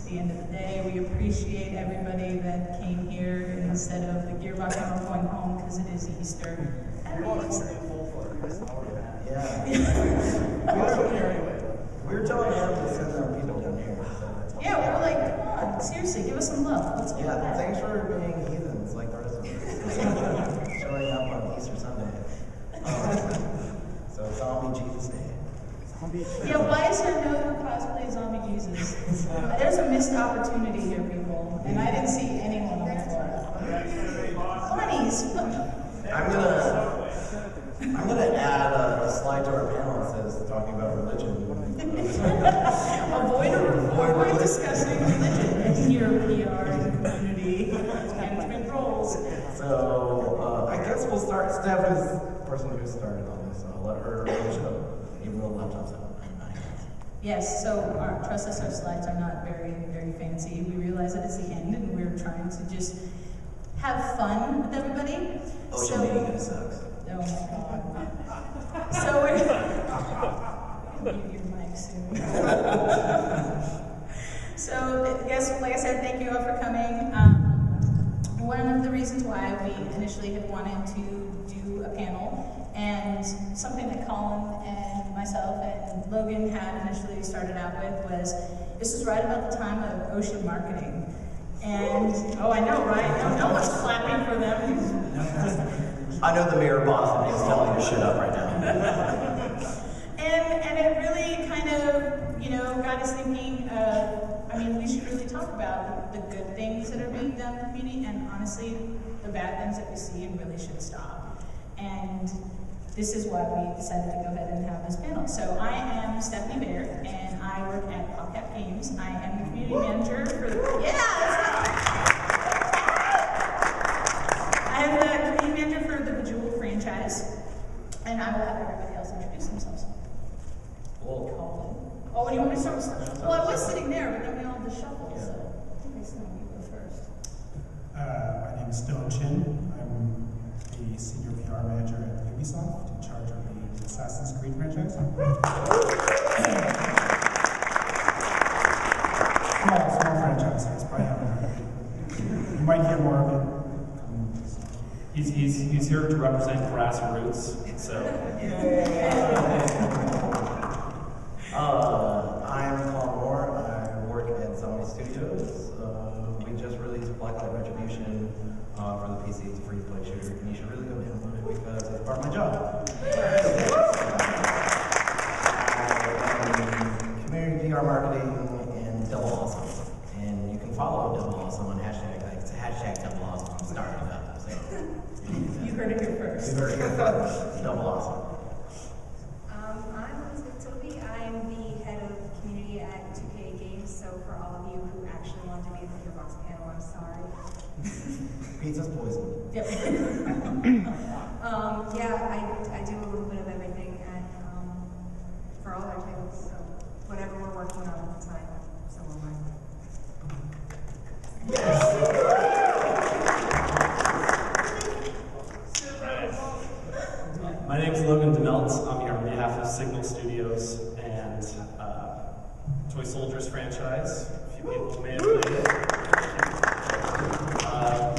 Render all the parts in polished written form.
the end of the day. We appreciate everybody that came here instead of the Gearbox and going home because it is Easter. Yeah. We were telling them to send our people down here. So yeah, we were like, come on, seriously, give us some love. Let's get that. Thanks for being heathens like the rest of us. Showing up on Easter Sunday. So Zombie Jesus Day. Yeah, why is there no cosplay Zombie Jesus? There's a missed opportunity here, people, and I didn't see anyone on the floor. Bunnies! I'm gonna add a slide to our panel that says talking about religion. Avoid discussing religion in your PR community management roles. So I guess we'll start. Steph is the person who started on this, so I'll let her show, even though the laptop's out. Yes, so trust us, our slides are not very, very fancy. We realize that it's the end and we're trying to just have fun with everybody. Ocean media sucks. Oh my god. So we're mute your mic soon. So yes, like I said, thank you all for coming. One of the reasons why we initially had wanted to do a panel, and something that Colin and myself and Logan had initially started out with, was this is right about the time of ocean marketing. And, oh, I know, right? No one's clapping for them. I know the mayor of Boston is telling you to shut up right now. and it really kind of, got us thinking, we should really talk about the good things that are being done in the community, and honestly, the bad things that we see and really should stop. And this is why we decided to go ahead and have this panel. So I am Stephanie Baird, and I work at PAX Games. I am the community manager for I am the community manager for the Bejeweled franchise, and I will have everybody else introduce themselves. Cool. Oh, and you want me to start with stuff? Well, I was sitting there, but then we all just shuffled, so I think I said you go first. My name is Stone Chin. I'm the senior PR manager at Ubisoft, in charge of the Assassin's Creed franchise. Small franchise, so it's probably you might hear more of it. He's here to represent grassroots, so. I'm Colin Moore. I work at Zombie Studios. We just released Blacklight Retribution for the PC. It's a free-to-play shooter, and you should really go download it because it's part of my job. Community PR marketing and Double Awesome. And you can follow Double Awesome on hashtag. Like, it's a hashtag Double Awesome. I'm starting it up. So you heard it here first. You heard it here first. Double Awesome. I'm Elizabeth Toby. I'm the head of community at 2K Games. So for all of you who actually want to be at the Gearbox panel, I'm sorry. Pizza's poison. Yep. I do a little bit of everything for all our titles. So whatever we're working on at the time, so am I. My name is Logan DeMelt. I'm here on behalf of Signal Studios and Toy Soldiers franchise. A few people may have played it.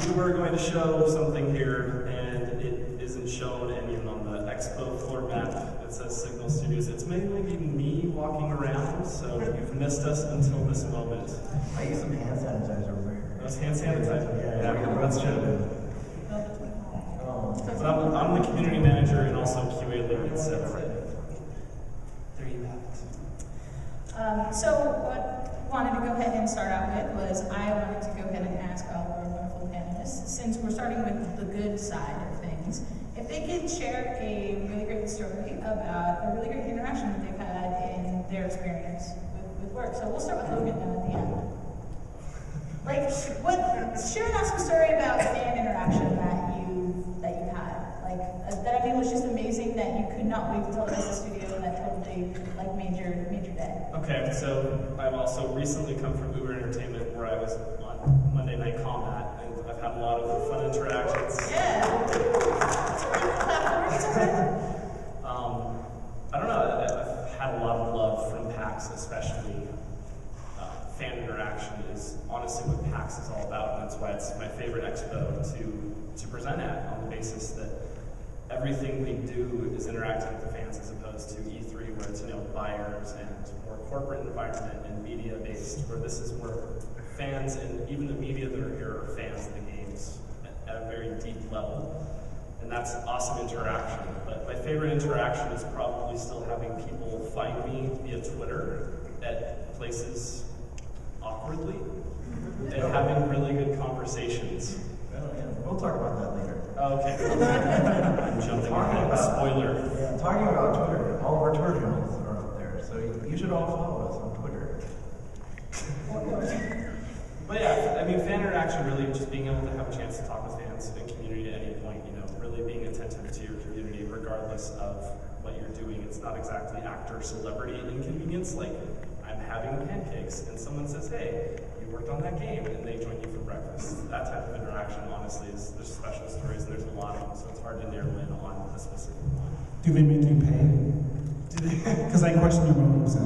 We were going to show something here, and it isn't shown, and even on the expo floor map, it says Signal Studios. It's mainly me walking around, so you've missed us until this moment. I use some hand sanitizer over here. That's hand sanitizer. Yeah, that's true. But I'm the community manager and also QA lead, so there you have it. So what I wanted to go ahead and start out with was I wanted to go ahead and ask all of our wonderful panelists, since we're starting with the good side of things, if they could share a really great story about a really great interaction that they've had in their experience with work. So we'll start with Logan then at the end. Share an awesome story about fan interaction that you've had. That was just amazing that you could not wait to tell the rest of the studio, and that totally made your day. Okay, so I've also recently come from Uber Entertainment, where I was on Monday Night Combat, and I've had a lot of fun interactions. Yeah. I don't know. I've had a lot of love from PAX, especially fan interaction present at, on the basis that everything we do is interacting with the fans as opposed to E3 where it's, buyers and more corporate environment and media based, where this is where fans and even the media that are here are fans of the games at a very deep level. And that's awesome interaction. But my favorite interaction is probably still having people find me via Twitter at places awkwardly and having really good conversations. Well, yeah, we'll talk about that later. Oh, okay. I'm jumping ahead. Spoiler. Yeah, talking about Twitter, all of our Twitter handles are up there, so you should all follow us on Twitter. But yeah, I mean, fan interaction, really just being able to have a chance to talk with fans and community at any point, really being attentive to your community regardless of what you're doing. It's not exactly actor celebrity inconvenience, like I'm having pancakes and someone says, hey, you worked on that game, and they join you for breakfast. That type of interaction, honestly, there's special stories and there's a lot of them, so it's hard to narrow in on a specific one. Do they make you pay? Because I question your motives. I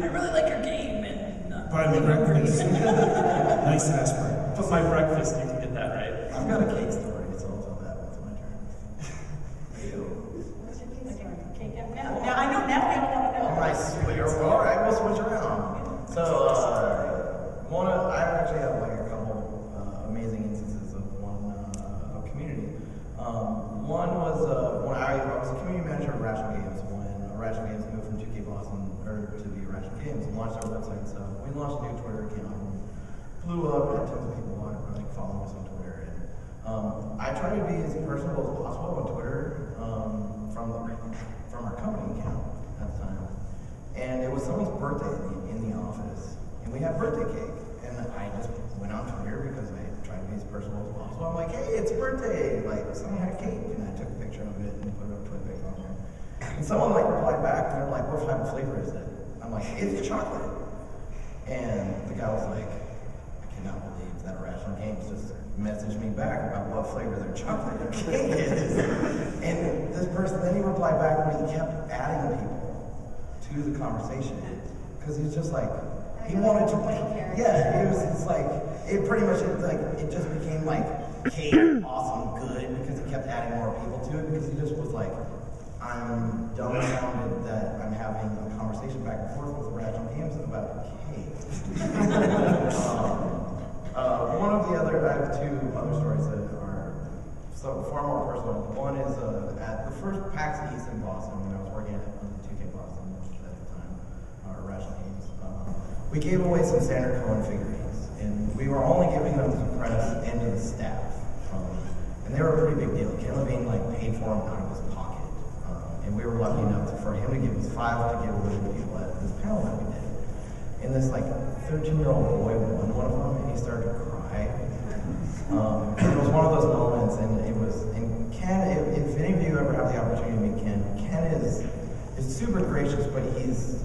really like your game, and Buy me breakfast. Nice aspirin. But my breakfast, you can get that right. I've got a cake story, so I'll tell that when it's my turn. Okay, now I know. Now we all want to know. Nice. All right, we'll switch around. So, I actually have like a couple amazing instances of of community. One was when I was a community manager at Rational Games when Rational Games moved from 2K Boston to the Rational Games and launched our website. So we launched a new Twitter account and blew up, had tons of people following us on Twitter. And I try to be as personable as possible on Twitter from our company account at the time. And it was someone's birthday in the office, and we had birthday cake. And I just went on Twitter because I tried to be as personal as possible. I'm like, hey, it's birthday! Like, someone had cake, and I took a picture of it and put it up Twitter on there. And someone replied back, and they're like, what type of flavor is it? I'm like, it's chocolate. And the guy was like, I cannot believe that Irrational Games just messaged me back about what flavor their chocolate cake is. And this person, then he replied back and he kept adding people to the conversation. Because he's just like, he wanted to, yeah, it's like, it pretty much, it just became like, cake, awesome, good, because he kept adding more people to it, because he just was like, I'm dumbfounded that I'm having a conversation back and forth with Irrational Games about cake. One of the other, I have two other stories that are far more personal. One is at the first PAX East in Boston, when I was working at 2K Boston at the time, Irrational Games. We gave away some Sandra Cohen figurines, and we were only giving them to the press and to the staff. And they were a pretty big deal. Ken Levine paid for them out of his pocket. And we were lucky enough for him to give us 5 to give away to people at this panel that we did. And this 13-year-old boy won one of them, and he started to cry. It was one of those moments, and Ken, if any of you ever have the opportunity to meet Ken is super gracious, but he's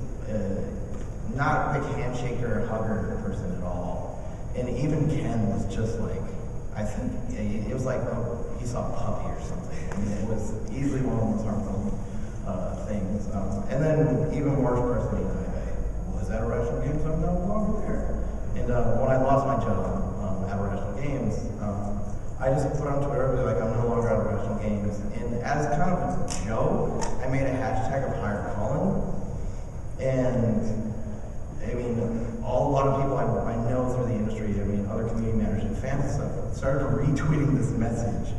not a big handshaker, hugger person at all. And even Ken was just like, I think it was like he saw a puppy or something. I mean, it was easily one of the most harmful things. And then even worse personally, I was at Irrational Games, I'm no longer there. And when I lost my job at Irrational Games, I just put on Twitter, I'm no longer at Irrational Games. And as kind of a joke, I made a hashtag of hire Colin. And I mean, a lot of people I know through the industry, other community managers and fans and stuff, started retweeting this message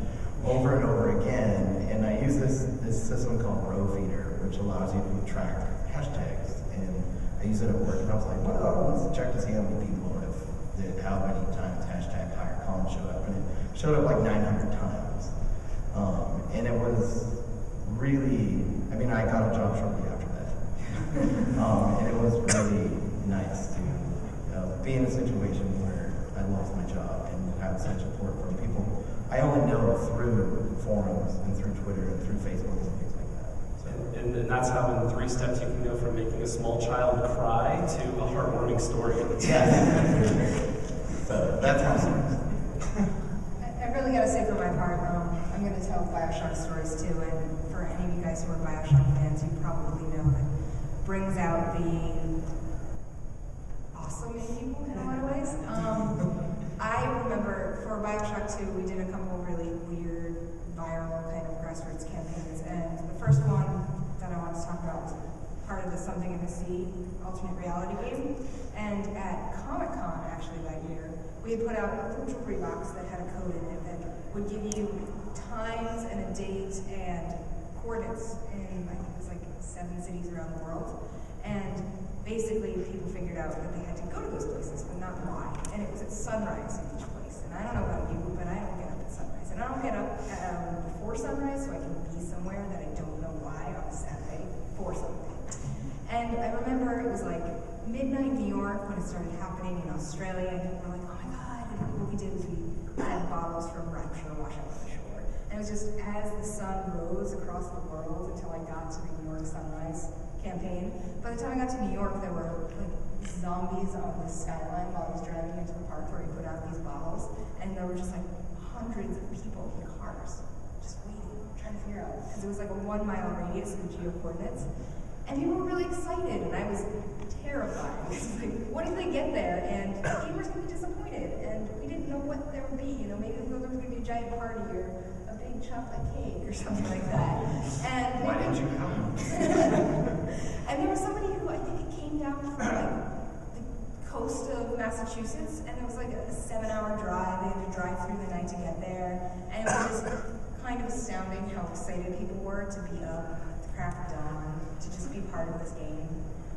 over and over again. And I use this system called Row Feeder, which allows you to track hashtags. And I use it at work, and I was like, well, let's check to see how many people how many times hashtag hire Colin showed up. And it showed up 900 times. And it was really, I got a job shortly after that. And it was really nice to be in a situation where I lost my job and have such support from people I only know through forums and through Twitter and through Facebook and things like that. So. And that's how in 3 steps you can go from making a small child cry to a heartwarming story. Yeah. So that's my story. I really gotta say for my part, I'm gonna tell Bioshock stories too, and for any of you guys who are Bioshock fans, you probably know that brings out the awesome in people in a lot of ways. I remember for Bioshock BioShock 2, we did a couple really weird, viral kind of grassroots campaigns, and the first one that I want to talk about was part of the Something in the Sea alternate reality game. And at Comic-Con, actually, that year, we had put out a little jewelry box that had a code in it that would give you times and a date and coordinates in, I think it was like 7 cities around the world. And basically, people figured out that they had to go to those places, but not why. And it was at sunrise in each place. And I don't know about you, but I don't get up at sunrise. And I don't get up before sunrise so I can be somewhere that I don't know why on a Saturday for something. And I remember it was like midnight New York when it started happening in Australia, and people were like, oh my God. And what we did was we had bottles from Rapture wash up on the shore. And it was just as the sun rose across the world until I got to the New York sunrise campaign. By the time I got to New York, there were like zombies on the skyline while I was driving into the park where we put out these bottles, and there were just like hundreds of people in cars just waiting, trying to figure out, because it was like a 1 mile radius of geo coordinates. And people were really excited, and I was terrified. It was like, what if they get there and gamers can be disappointed, and we didn't know what there would be. You know, maybe they thought there was going to be a giant party or a big chocolate cake or something like that. And Why didn't you come? and there was somebody who I think it came down from like the coast of Massachusetts, and it was like a 7-hour drive. They had to drive through the night to get there, and it was just kind of astounding how excited people were to be up at the crack of dawn, to just be part of this game.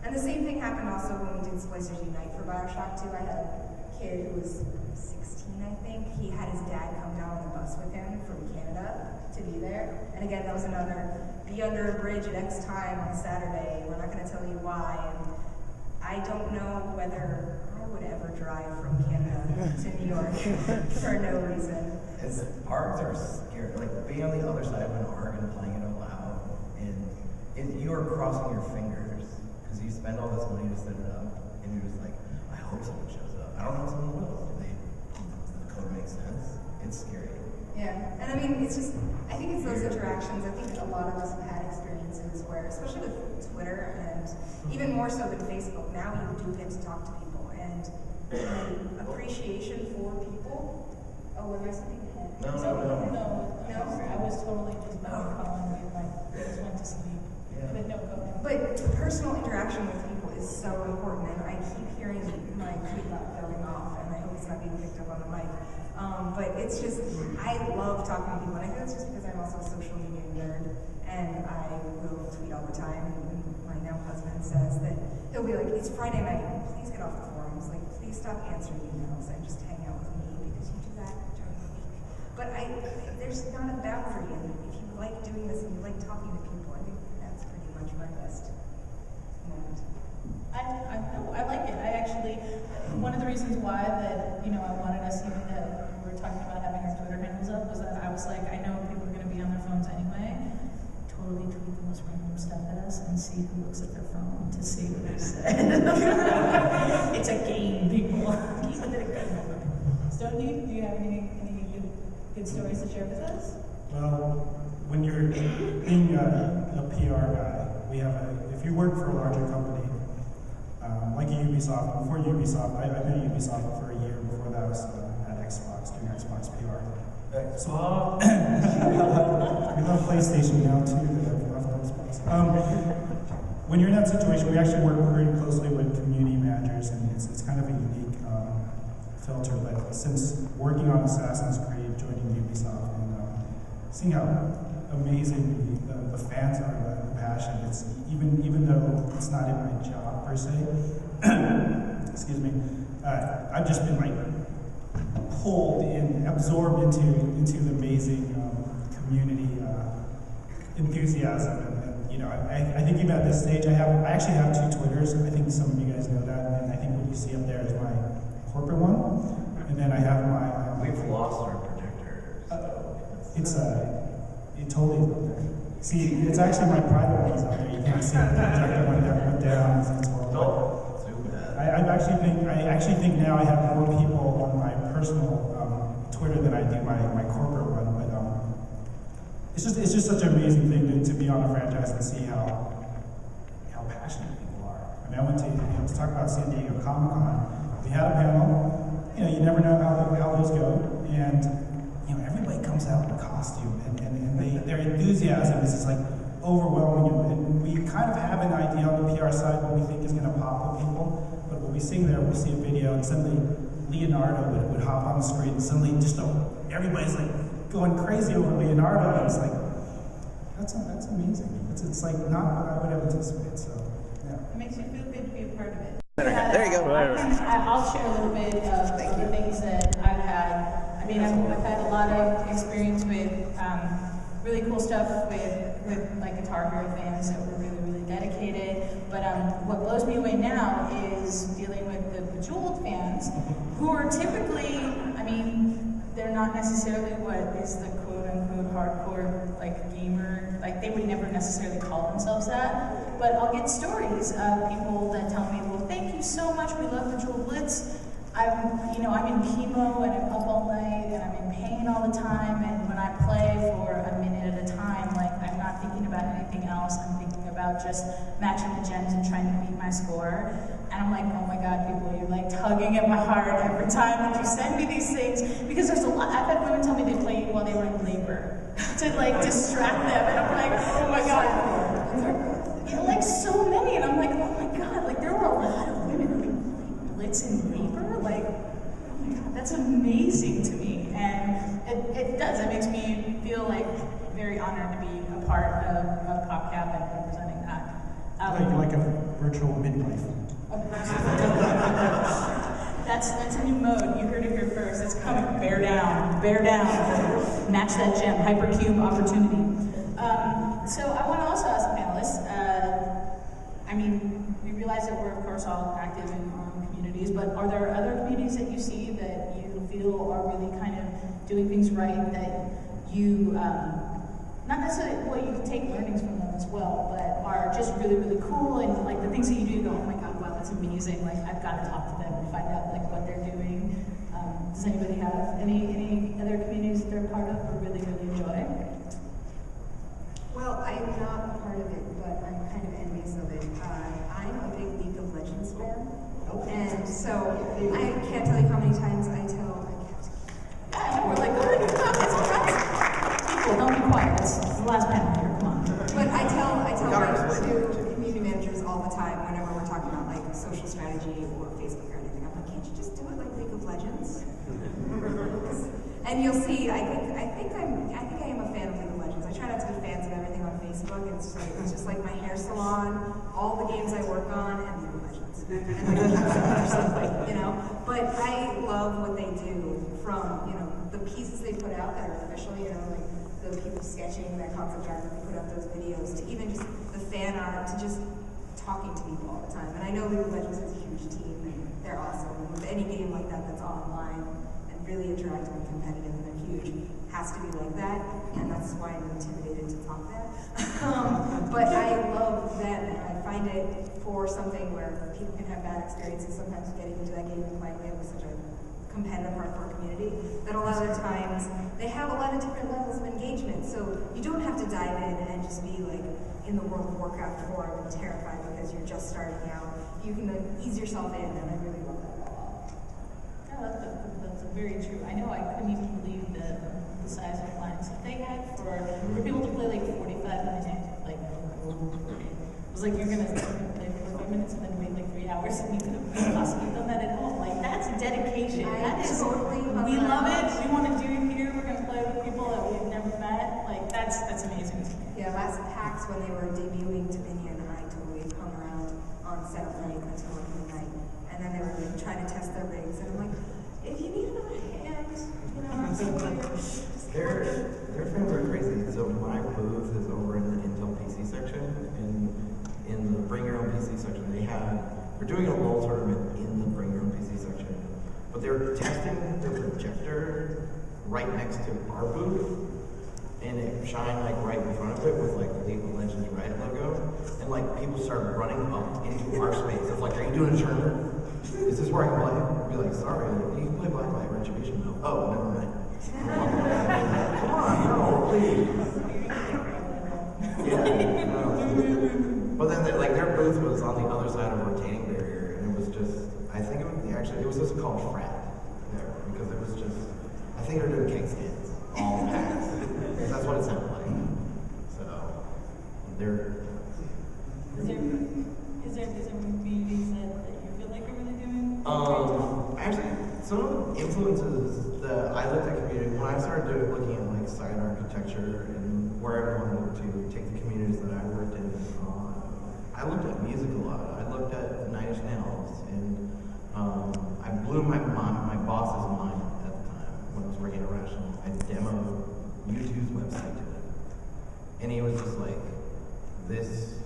And the same thing happened also when we did Splicers Unite for BioShock 2. I had a kid who was 16, I think. He had his dad come down on the bus with him from Canada to be there. And again, that was another, be under a bridge at X time on Saturday. We're not going to tell you why. And I don't know whether I would ever drive from Canada to New York for no reason. ARGs are scary. Like being on the other side of an ARG and playing it out loud, and you are crossing your fingers because you spend all this money to set it up, and you're just like, I hope someone shows up. I don't know if someone will. Does the code make sense? It's scary. Yeah, and I mean, it's just, I think it's those interactions. I think a lot of us have had experiences where, especially with Twitter and even more so than Facebook, now you do get to talk to people, and appreciation for people. Oh, was there something ahead? No. I was totally just calling you, like, I just went to sleep. Yeah. But no, go ahead. But personal interaction with people is so important, and I keep hearing my feedback going off, and I hope it's not being picked up on the mic. But it's just, I love talking to people, and I think it's just because I'm also a social media nerd, and I will tweet all the time. And my now husband says that he'll be like, it's Friday night, please get off the forums, like, please stop answering emails and just hang out with me, because you do that during the week. But there's not a boundary, and if you like doing this and you like talking to people, I think that's pretty much my best moment. I like it. I actually, one of the reasons why that, I wanted us even to, we were talking about having our Twitter handles up, was that I was like, I know people are going to be on their phones anyway. Totally tweet the most random stuff at us and see who looks at their phone to see what they said. It's a game, people. Keep it a good moment. Stone, do you have any good stories to share with us? Well, when you're being a PR guy, we have if you work for a larger company, like a Ubisoft, before Ubisoft, I've been at Ubisoft for a year. Before that, I was at Xbox, doing Xbox PR. So, we love PlayStation now too, that I've left Xbox. When you're in that situation, we actually work very closely with community managers, and it's kind of a unique filter. But since working on Assassin's Creed, joining Ubisoft, and seeing how amazing the fans are, the passion, it's even though it's not in my job per se, excuse me, I've just been like pulled in, absorbed into the amazing community enthusiasm, and I think even at this stage I actually have 2 Twitters. I think some of you guys know that, and I think what you see up there is my corporate one, and then I have my We've lost our projectors. it totally is up there. See, it's actually my private ones up there. You can't see the projector went down. It's horrible. Don't do that. I actually think now I have more people on my personal Twitter than I do my corporate one. But it's just such an amazing thing to be on a franchise and see how passionate people are. I mean, I went to talk about San Diego Comic-Con. We had a panel. You never know how those go. and everybody comes out in costume, and their enthusiasm is just like overwhelming you. And we kind of have an idea on the PR side what we think is going to pop with people, but when we sing there, we see a video, and suddenly Leonardo would hop on the screen, and suddenly just everybody's like going crazy over Leonardo, and it's like, that's amazing. It's like not what I would have anticipated, so yeah. It makes you feel good to be a part of it. There you go. I'll share a little bit of the things that I've had. I mean, I've had a lot of experience with really cool stuff with like Guitar Hero fans that were really, really dedicated. But what blows me away now is dealing with the Bejeweled fans who are typically, I mean, they're not necessarily what is the quote-unquote hardcore like gamer, like they would never necessarily call themselves that, but I'll get stories of people that tell me, well, thank you so much, we love Bejeweled Blitz. I'm in chemo and I'm up all night and I'm in pain all the time, and when I play for a minute at a time, like I'm not thinking about anything else, I'm thinking about just matching the gems and trying to beat my score. And I'm like, oh my God, people, you're like tugging at my heart every time that you send me these things, because there's a lot. I've had women tell me they play while they were in labor to like distract them, and I'm like, oh my God, like so many, and I'm like, oh my God, like there were a lot of women who played Blitz in labor, like, oh my God, that's amazing to me, and it makes me feel like very honored to be a part of PopCap and representing that. Like a virtual midlife. That's a new mode. You heard it here first. It's coming. Bear down. Bear down. Match that gem. Hypercube opportunity. So I want to also ask the panelists. I mean, we realize that we're of course all active in our own communities, but are there other communities that you see that you feel are really kind of doing things right, that you not necessarily, well, you can take learnings from them as well, but are just really, really cool, and like the things that you do, you go, oh my God, wow, that's amazing. Like I've got to talk to them and find out like what they're doing. Does anybody have any other communities that they're part of or really, really enjoy? Well, I'm not a part of it, but I'm kind of envious of it. I'm a big League of Legends fan, and so I can't tell you how many times I tell my captain. Yeah, we're like, oh, it's all right. People, don't be quiet. It's the last panel here. Come on. But I tell my two community managers all the time whenever we're talking about like social strategy or Facebook or anything. I'm like, can't you just do it like League of Legends? And you'll see, I think I am a fan of League of Legends. I try not to be fans of everything on Facebook. It's just like my hair salon, all the games I work on, and League of Legends. And like, or something, But I love what they do, from the pieces they put out that are official, like the people sketching that concept art that they put out those videos, to even just the fan art, to just talking to people all the time. And I know League of Legends has a huge team, and they're awesome. And with any game like that that's online and really interactive and competitive and they're huge, has to be like that, and that's why I'm intimidated to talk there. But I love them, and I find it for something where people can have bad experiences sometimes getting into that game and playing it with such a competitive hardcore community, that a lot of the times they have a lot of different levels of engagement, so you don't have to dive in and just be like in the World of Warcraft form and terrified because you're just starting out. You can ease yourself in, and I really love that a lot. Yeah, that's very true. I know I couldn't even believe the size of lines that they had for people to play like 45 minutes. Like, it was like you're gonna play for 4 minutes and then wait like 3 hours, and you could have possibly done that at home. Like, that's dedication. That is totally we love it. We want to do it here. We're gonna play with people that we've never met. Like, that's amazing. Yeah, last PAX when they were debuting Dominion, I totally hung around on setup night until midnight, and then they were like, trying to test their rigs, and I'm like, if you need another hand, I'm so Their fans are crazy. So my booth is over in the Intel PC section, in the Bring Your Own PC section. We're doing a LOL tournament in the Bring Your Own PC section, but they're testing the projector right next to our booth, and it shined like right in front of it with like the League of Legends Riot logo, and like people started running up into our space. It's like, are you doing a tournament? Is this where I can play? I'd be like, sorry, you can play Blacklight Retribution though. Oh, never mind. Come on, no, please. Yeah, no. But then their booth was on the other side of a retaining barrier, and it was just, I think it was just called Frat there, because it was just, I think they're doing cake stands, all PAX. That's what it sounded like. So, they're... Is there communities that you feel like are really doing? Actually, some of the influences that I looked at community, when I started looking at like site architecture and where I wanted to take the communities that I worked in, I looked at music a lot. I looked at Nine Inch Nails, and I blew my boss's mind at the time when I was working at Rational. I demoed YouTube's website to him, and he was just like, "This."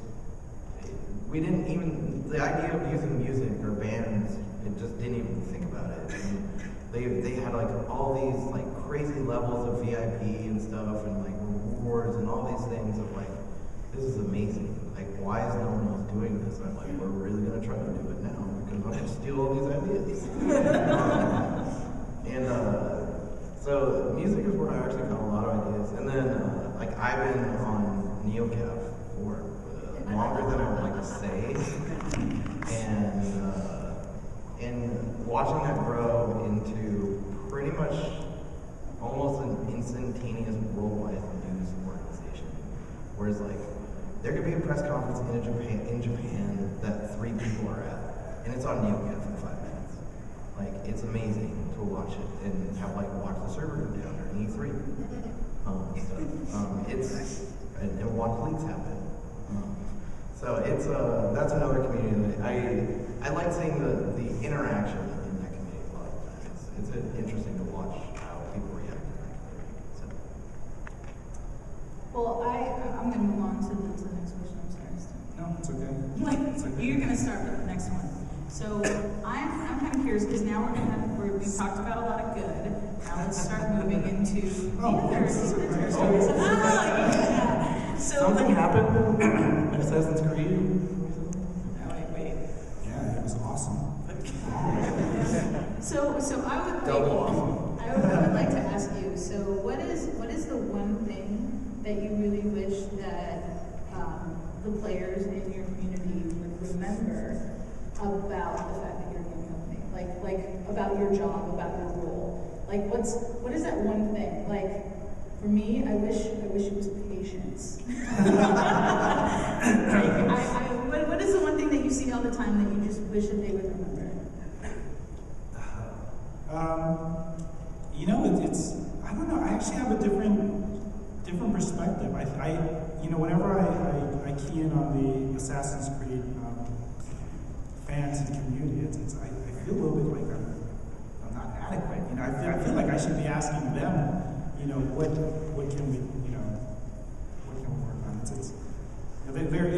We didn't even, the idea of using music or bands, it just didn't even think about it. And they had like all these like crazy levels of VIP and stuff and like rewards and all these things of like, this is amazing. Like, why is no one else doing this? I'm like, we're really gonna try to do it now because I'm gonna steal all these ideas. So music is where I actually got a lot of ideas. And then like I've been on NeoCaf for longer than I would like to say, and watching that grow into pretty much almost an instantaneous worldwide news organization, whereas like there could be a press conference in Japan that 3 people are at, and it's on NeoCaf in 5 minutes. Like it's amazing to watch it and have like watch the server go down during E3. And watch leaks happen. So it's that's another community that I like seeing the interaction in that community a lot of times. It's interesting to watch how people react in that community. So. Well, I'm going to move on to the next question. I'm sorry. No, it's okay. It's okay. You're going to start with the next one. So I'm kind of curious because now we've talked about a lot of good. Now let's start moving into the others. So something happened in Assassin's Creed. Wait. Yeah, it was awesome. So I would like to ask you. So what is the one thing that you really wish that the players in your community would remember about the fact that you're a game company? Like about your job, about your role. Like what is that one thing? Like for me, I wish it was patience. What is the one thing that you see all the time that you just wish that they would remember? It's I don't know. I actually have a different perspective. Whenever I key in on the Assassin's Creed fans and community, I feel a little bit like I'm not adequate. I feel like I should be asking them. What can we work on?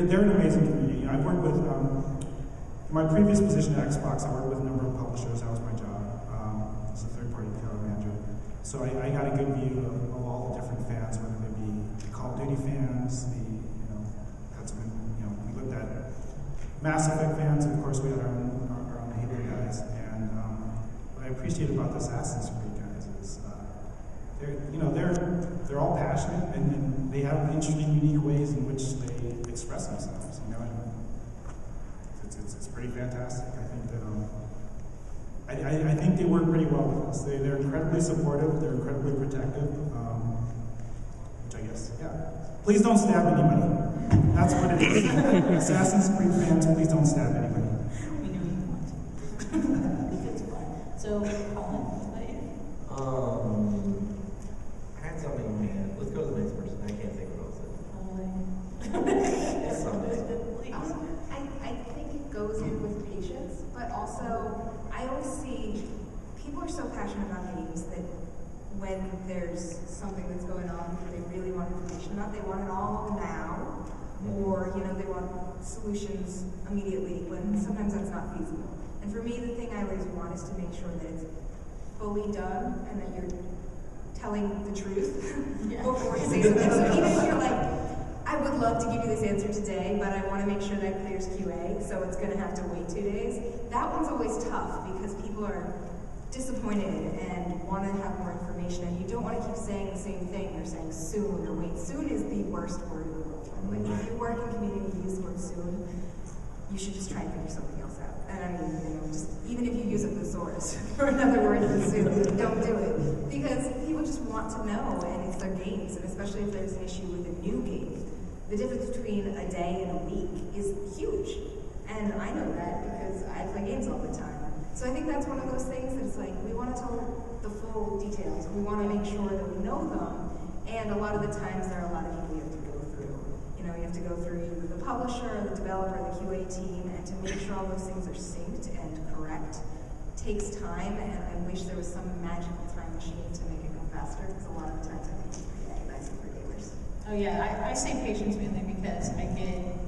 They're an amazing community. I've worked with, in my previous position at Xbox, I worked with a number of publishers. That was my job as a third-party PR manager. So I got a good view of all the different fans, whether they be Call of Duty fans, we looked at Mass Effect fans, and of course we had our own Halo guys. And what I appreciate about the Assassin's Creed guys is they're all passionate and they have interesting, unique ways in which they express themselves. It's pretty fantastic. I think that I think they work pretty well with us. They're incredibly supportive. They're incredibly protective. Which I guess, yeah. Please don't stab anybody. That's what it is. Assassin's Creed fans, please don't stab anybody. We know you want to. It's fun. So, Colin, what about you? I had something in my head. Let's go to the next person. I can't think of what else. I think it goes in with patience, but also I always see people are so passionate about games that when there's something that's going on that they really want information about, they want it all now, or they want solutions immediately, when sometimes that's not feasible. And for me, the thing I always want is to make sure that it's fully done and that you're telling the truth before you say something. So even if you're like, I would love to give you this answer today, but I want to make sure that clears QA, so it's going to have to wait 2 days. That one's always tough because people are disappointed and want to have more information, and you don't want to keep saying the same thing. You're saying soon or wait. Soon is the worst word in the world. Like if you work in community, you use the word soon. you should just try and figure something else out. And I mean, you know, just even if you use a thesaurus for another word than soup, don't do it. Because people just want to know, and it's their games, and especially if there's an issue with a new game. The difference between a day and a week is huge. And I know that because I play games all the time. So I think that's one of those things that it's like, we want to tell the full details. We want to make sure that we know them. And a lot of the times there are a lot of people you have to go through. You know, you have to go through either the publisher, the developer, the QA team, and to make sure all those things are synced and correct takes time. And I wish there was some magical time machine to make it go faster, because a lot of the times I think it's pretty agonizing for gamers. Oh yeah, I say patience mainly because I get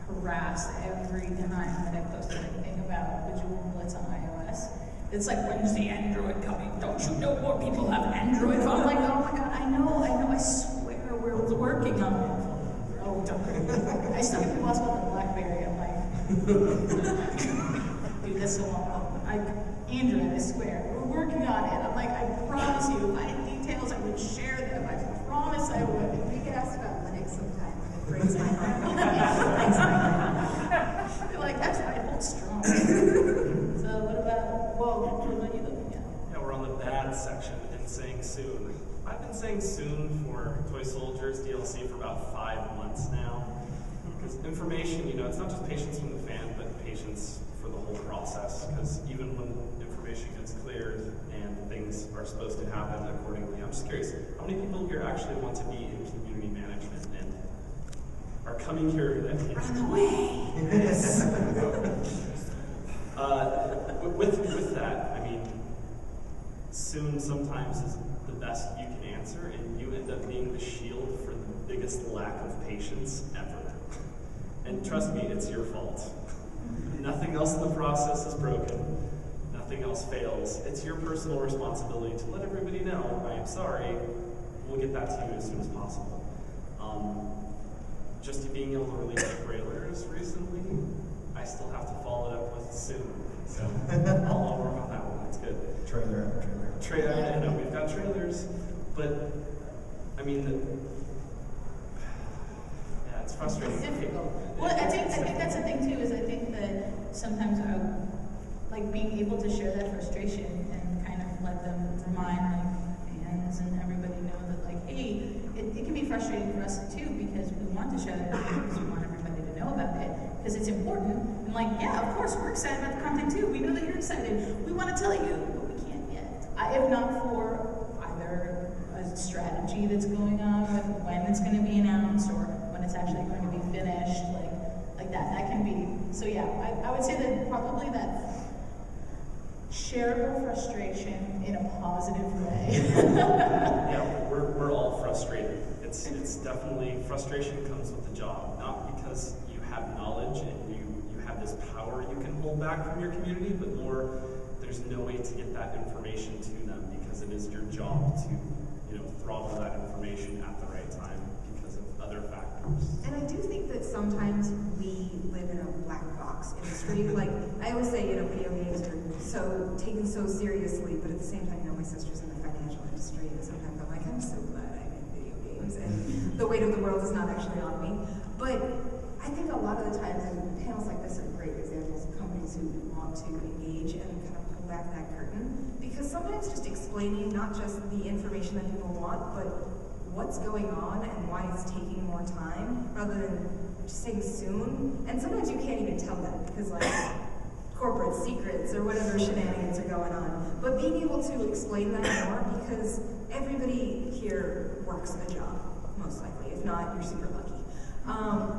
harassed every time that I post anything about Visual Blitz on iOS. It's like, when's the Android coming? Don't you know more people have Android? I'm like, oh my god, I know, I swear we're working on it. Oh, don't. I still get people ask about the BlackBerry. I'm like, dude, that's so long. Android, I swear, we're working on it. I'm like, I promise you, if I had details, I would share them. I promise I would. We get asked about Linux sometimes, and it breaks my heart. Breaks my heart. You're like, that's right, hold strong. So what about, well, what about you looking at? Yeah, we're on the bad section and saying soon. I've been saying soon for Toy Soldiers DLC for about 5 months now. Because information, you know, it's not just patience from the fan, but patience for the whole process. Because even when information gets cleared and things are supposed to happen accordingly, I'm just curious, how many people here actually want to be in community management and are coming here? Run away! Yes. With that, I mean, soon sometimes is the best you can answer, and you end up being the shield for the biggest lack of patience ever. And trust me, it's your fault. Nothing else in the process is broken. Nothing else fails. It's your personal responsibility to let everybody know, I am sorry, we'll get that to you as soon as possible. Just being able to release trailers recently, I still have to follow it up with soon. So I'll work on that one. It's good. Trailer after trailer. I know we've got trailers, but I mean, yeah, it's frustrating. It's difficult. Well, I think that's the thing too, is I think that sometimes like being able to share that frustration and kind of let them remind like fans and everybody know that like, hey, it can be frustrating for us too, because we want to share that because we want everybody to know about it, because it's important. And like, yeah, of course, we're excited about the content too. We know that you're excited. We want to tell you, but we can't yet. If not for either a strategy that's going on with when it's going to be announced or when it's actually going to be finished, like that can be. So yeah, I would say that probably that shareable frustration in a positive way. Yeah, we're all frustrated. It's definitely, frustration comes with the job, not because you have knowledge and you have this power you can hold back from your community, but more there's no way to get that information to them because it is your job to, you know, throttle that information at the right time because of other factors. And I do think that sometimes we live in a black box industry. Like, I always say, you know, video games are so taken so seriously, but at the same time, you know, my sister's in the financial industry, and sometimes I'm like, I'm so glad I'm in video games, and the weight of the world is not actually on me. But I think a lot of the times, and panels like this are great examples of companies who want to engage and kind of pull back that curtain, because sometimes just explaining not just the information that people want, but what's going on and why it's taking more time, rather than just saying soon. And sometimes you can't even tell that because like corporate secrets or whatever shenanigans are going on. But being able to explain that more, because everybody here works a job, most likely. If not, you're super lucky.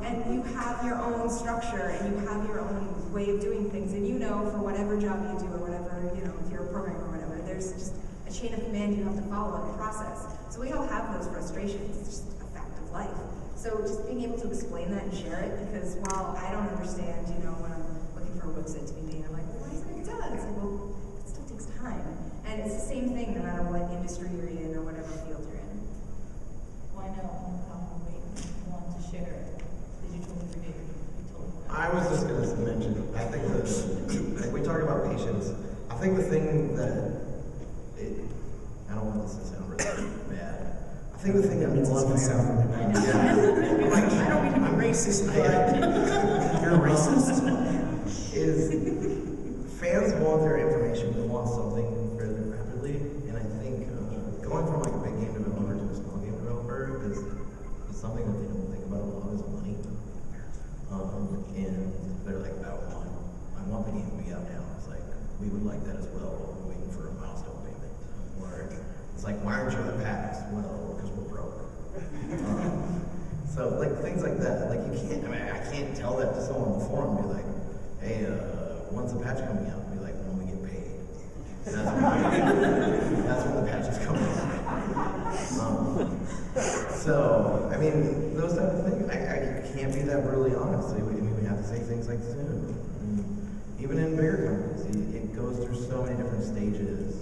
And you have your own structure and you have your own way of doing things, and you know for whatever job you do or whatever, you know, if you're a programmer or whatever, there's just a chain of command you have to follow in the process. So we all have those frustrations. It's just a fact of life. So just being able to explain that and share it, because while I don't understand, you know, when I'm looking for a website to be made, I'm like, well, why isn't it done? It's like, well, it still takes time. And it's the same thing no matter what industry you're in or whatever field you're in. Well, I know I'm probably want to share it. Did you totally forget? You totally forgot. I was just going to mention, I think that, like, we talk about patience. I think the thing that, I don't want this to sound really bad. I think the other thing that means love it's fans. really I know. Like, I don't mean to be racist, but You're a racist. Is fans want their information, they want something fairly rapidly, and I think going from like a big game developer to a small game developer is something that they don't think about a lot is money. And they're like, I want the game to be out now. It's like, we would like that as well, but we're waiting for a milestone payment. Or it's like, why aren't you at PAX? Well, because we're broke. So like things like that, like you can't, I can't tell that to someone on the forum and be like, hey, when's the patch coming out? Be like, when we get paid. That's when the patch is coming out. So, I mean, those type of things, I can't be that brutally honest. We have to say things like soon. Even in bigger companies, it goes through so many different stages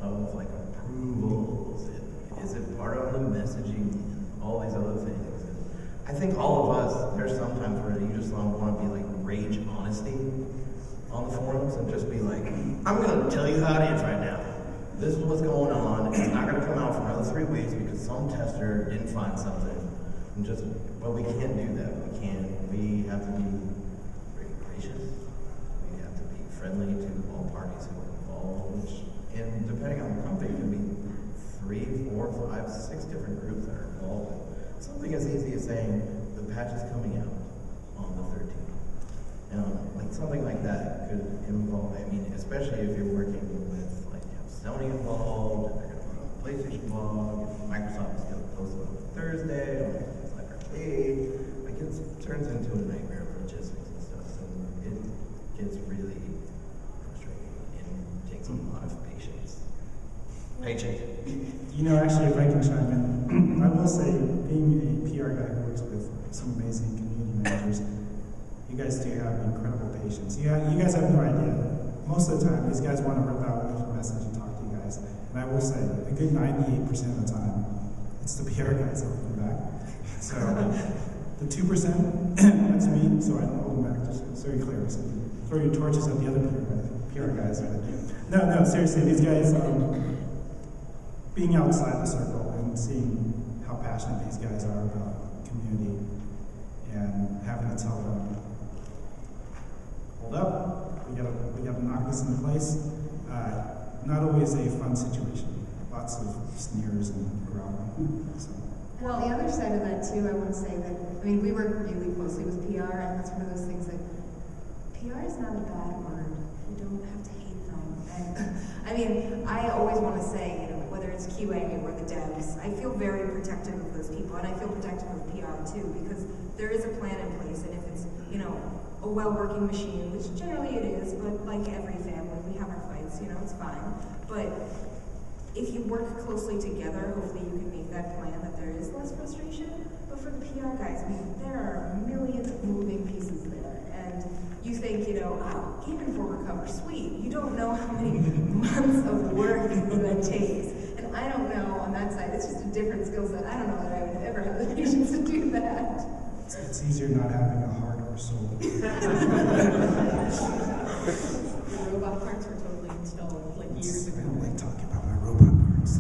of like approvals. Is it part of the messaging? All these other things. And I think all of us, there's sometimes where you just want to be like rage honesty on the forums and just be like, I'm going to tell you how it is right now. This is what's going on. It's not going to come out for another 3 weeks because some tester didn't find something. But we can't do that. We have to be very gracious. We have to be friendly to all parties who are involved, and depending on the company, it can be 3, 4, 5, 6 different groups that are involved. Something as easy as saying the patch is coming out on the 13th. Like something like that could involve. I mean, especially if you're working with like you have Sony involved, and they're going to put on the PlayStation blog, and Microsoft is going to post it on Thursday, or it's like arcade. Like it turns into a nightmare of logistics and stuff. So it gets really frustrating and takes a lot of patience. You know, actually, if I can chime in, I will say, being a PR guy who works with some amazing community managers, you guys do have incredible patience. You guys have no idea. Most of the time, these guys want to rip out a message and talk to you guys. And I will say, a good 98% of the time, it's the PR guys that hold them back. So, the 2%, that's me, so I don't hold them back, just so you're clear. So throw your torches at the other PR guys. No, seriously, these guys, being outside the circle and seeing how passionate these guys are about community and having to tell them, hold up, we gotta knock this into place. Not always a fun situation. Lots of sneers and growling. So. Well, the other side of that too, I want to say that, I mean, we work really closely with PR, and that's one of those things that PR is not a bad word. You don't have to hate them. And I mean, I always want to say, you know, whether it's QA or the devs, I feel very protective of those people, and I feel protective of PR too, because there is a plan in place, and if it's, you know, a well-working machine, which generally it is, but like every family, we have our fights, you know, it's fine. But if you work closely together, hopefully you can make that plan that there is less frustration. But for the PR guys, I mean, there are millions of moving pieces there, and you think, you know, oh, Game Informer cover, sweet. You don't know how many months of work that takes. And I don't know on that side, it's just a different skill set. I don't know that I would ever have the patience to do that. It's easier not having a heart or soul. the robot parts were totally installed like years I ago. don't like talking about my robot parts.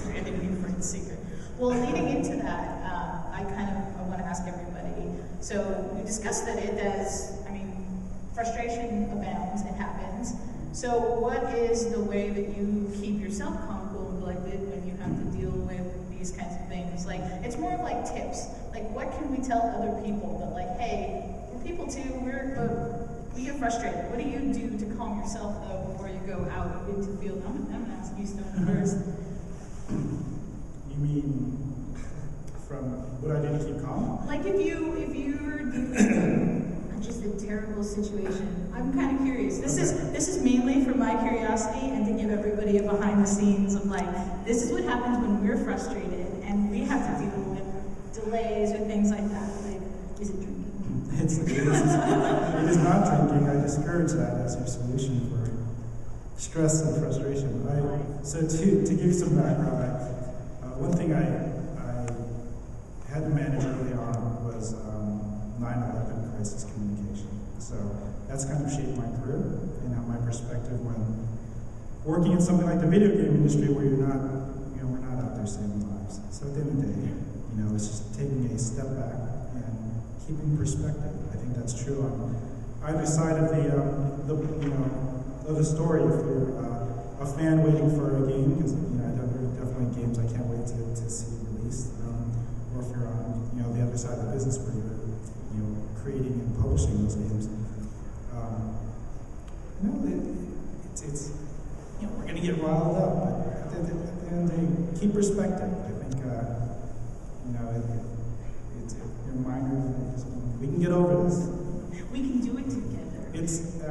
I didn't mean for it secret. Well, leading into that, I want to ask everybody. So we discussed that it does. I mean, frustration abounds. It happens. So what is the way that you keep yourself calm, cool, and collected when you have to deal with these kinds of things? Like, it's more of like tips. Like, what can we tell other people that, like, hey, we're people too. We get frustrated. What do you do to calm yourself though before you go out into the field? I'm gonna ask you, Stone, first. You mean from what I do to keep calm? Like if you're just a terrible situation. I'm kind of curious. This is mainly for my curiosity and to give everybody a behind the scenes of like, this is what happens when we're frustrated and we have to deal with delays or things like that. Like, is it drinking? It is not drinking. I discourage that as your solution for stress and frustration. So to give some background, one thing I had to manage early on was 9/11 crisis communication. So that's kind of shaped my career and my perspective when working in something like the video game industry, where we're not So at the end of the day, it's just taking a step back and keeping perspective. I think that's true on either side of the story. If you're a fan waiting for a game, because there are definitely games I can't wait to see released, or if you're on the other side of the business where you're creating and publishing those games. It's we're gonna get riled up, but at the end of the day, keep perspective. I think it's a reminder that we can get over this. We can do it together.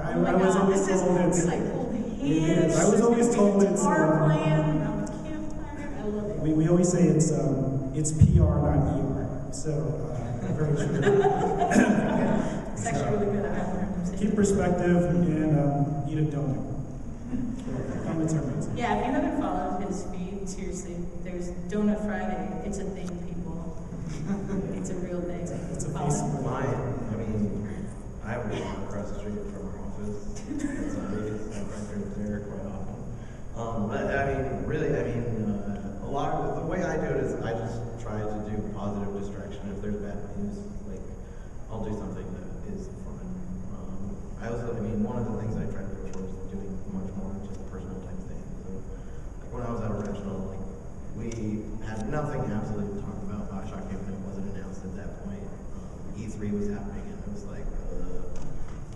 I was always told it's like holding hands. I was always told it's playing around the campfire. I love it. We always say it's PR, not ER. So very true. It's actually really good. I've learned them. Keep perspective and eat a donut. Yeah, if you haven't followed his feed, seriously, there's Donut Friday. It's a thing, people. It's a real thing. It's a Follow face. I work across the street from our office. It's right there quite often. But a lot of the way I do it is I just try to do positive distraction. If there's bad news, I'll do something that is fun. One of the things I try to push was doing much more just personal type things. So, when I was at Original, we had nothing absolutely to talk about Bioshock game, and it wasn't announced at that point. E3 was happening, and it was like,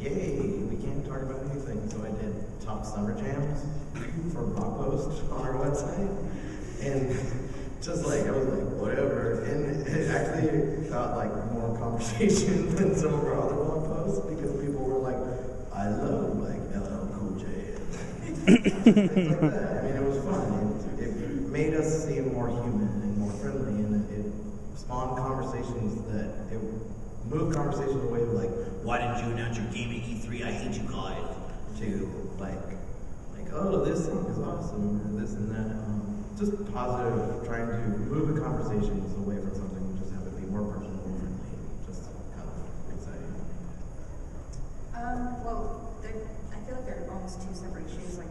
yay, we can't talk about anything. So I did top summer jams for blog post on our website, and just I was like, whatever. And it actually got more conversation than some of our other blog posts because people were like, I love LL Cool J and things like that. It was fun. It made us seem more human and more friendly, and it spawned conversations it moved conversations away from why didn't you announce your game at E3? I hate you guys. To oh, this song is awesome, or this and that. Just positive, trying to move the conversations away from something and just have it be more personal and friendly. Just kind of exciting. I feel like they're almost two separate issues. The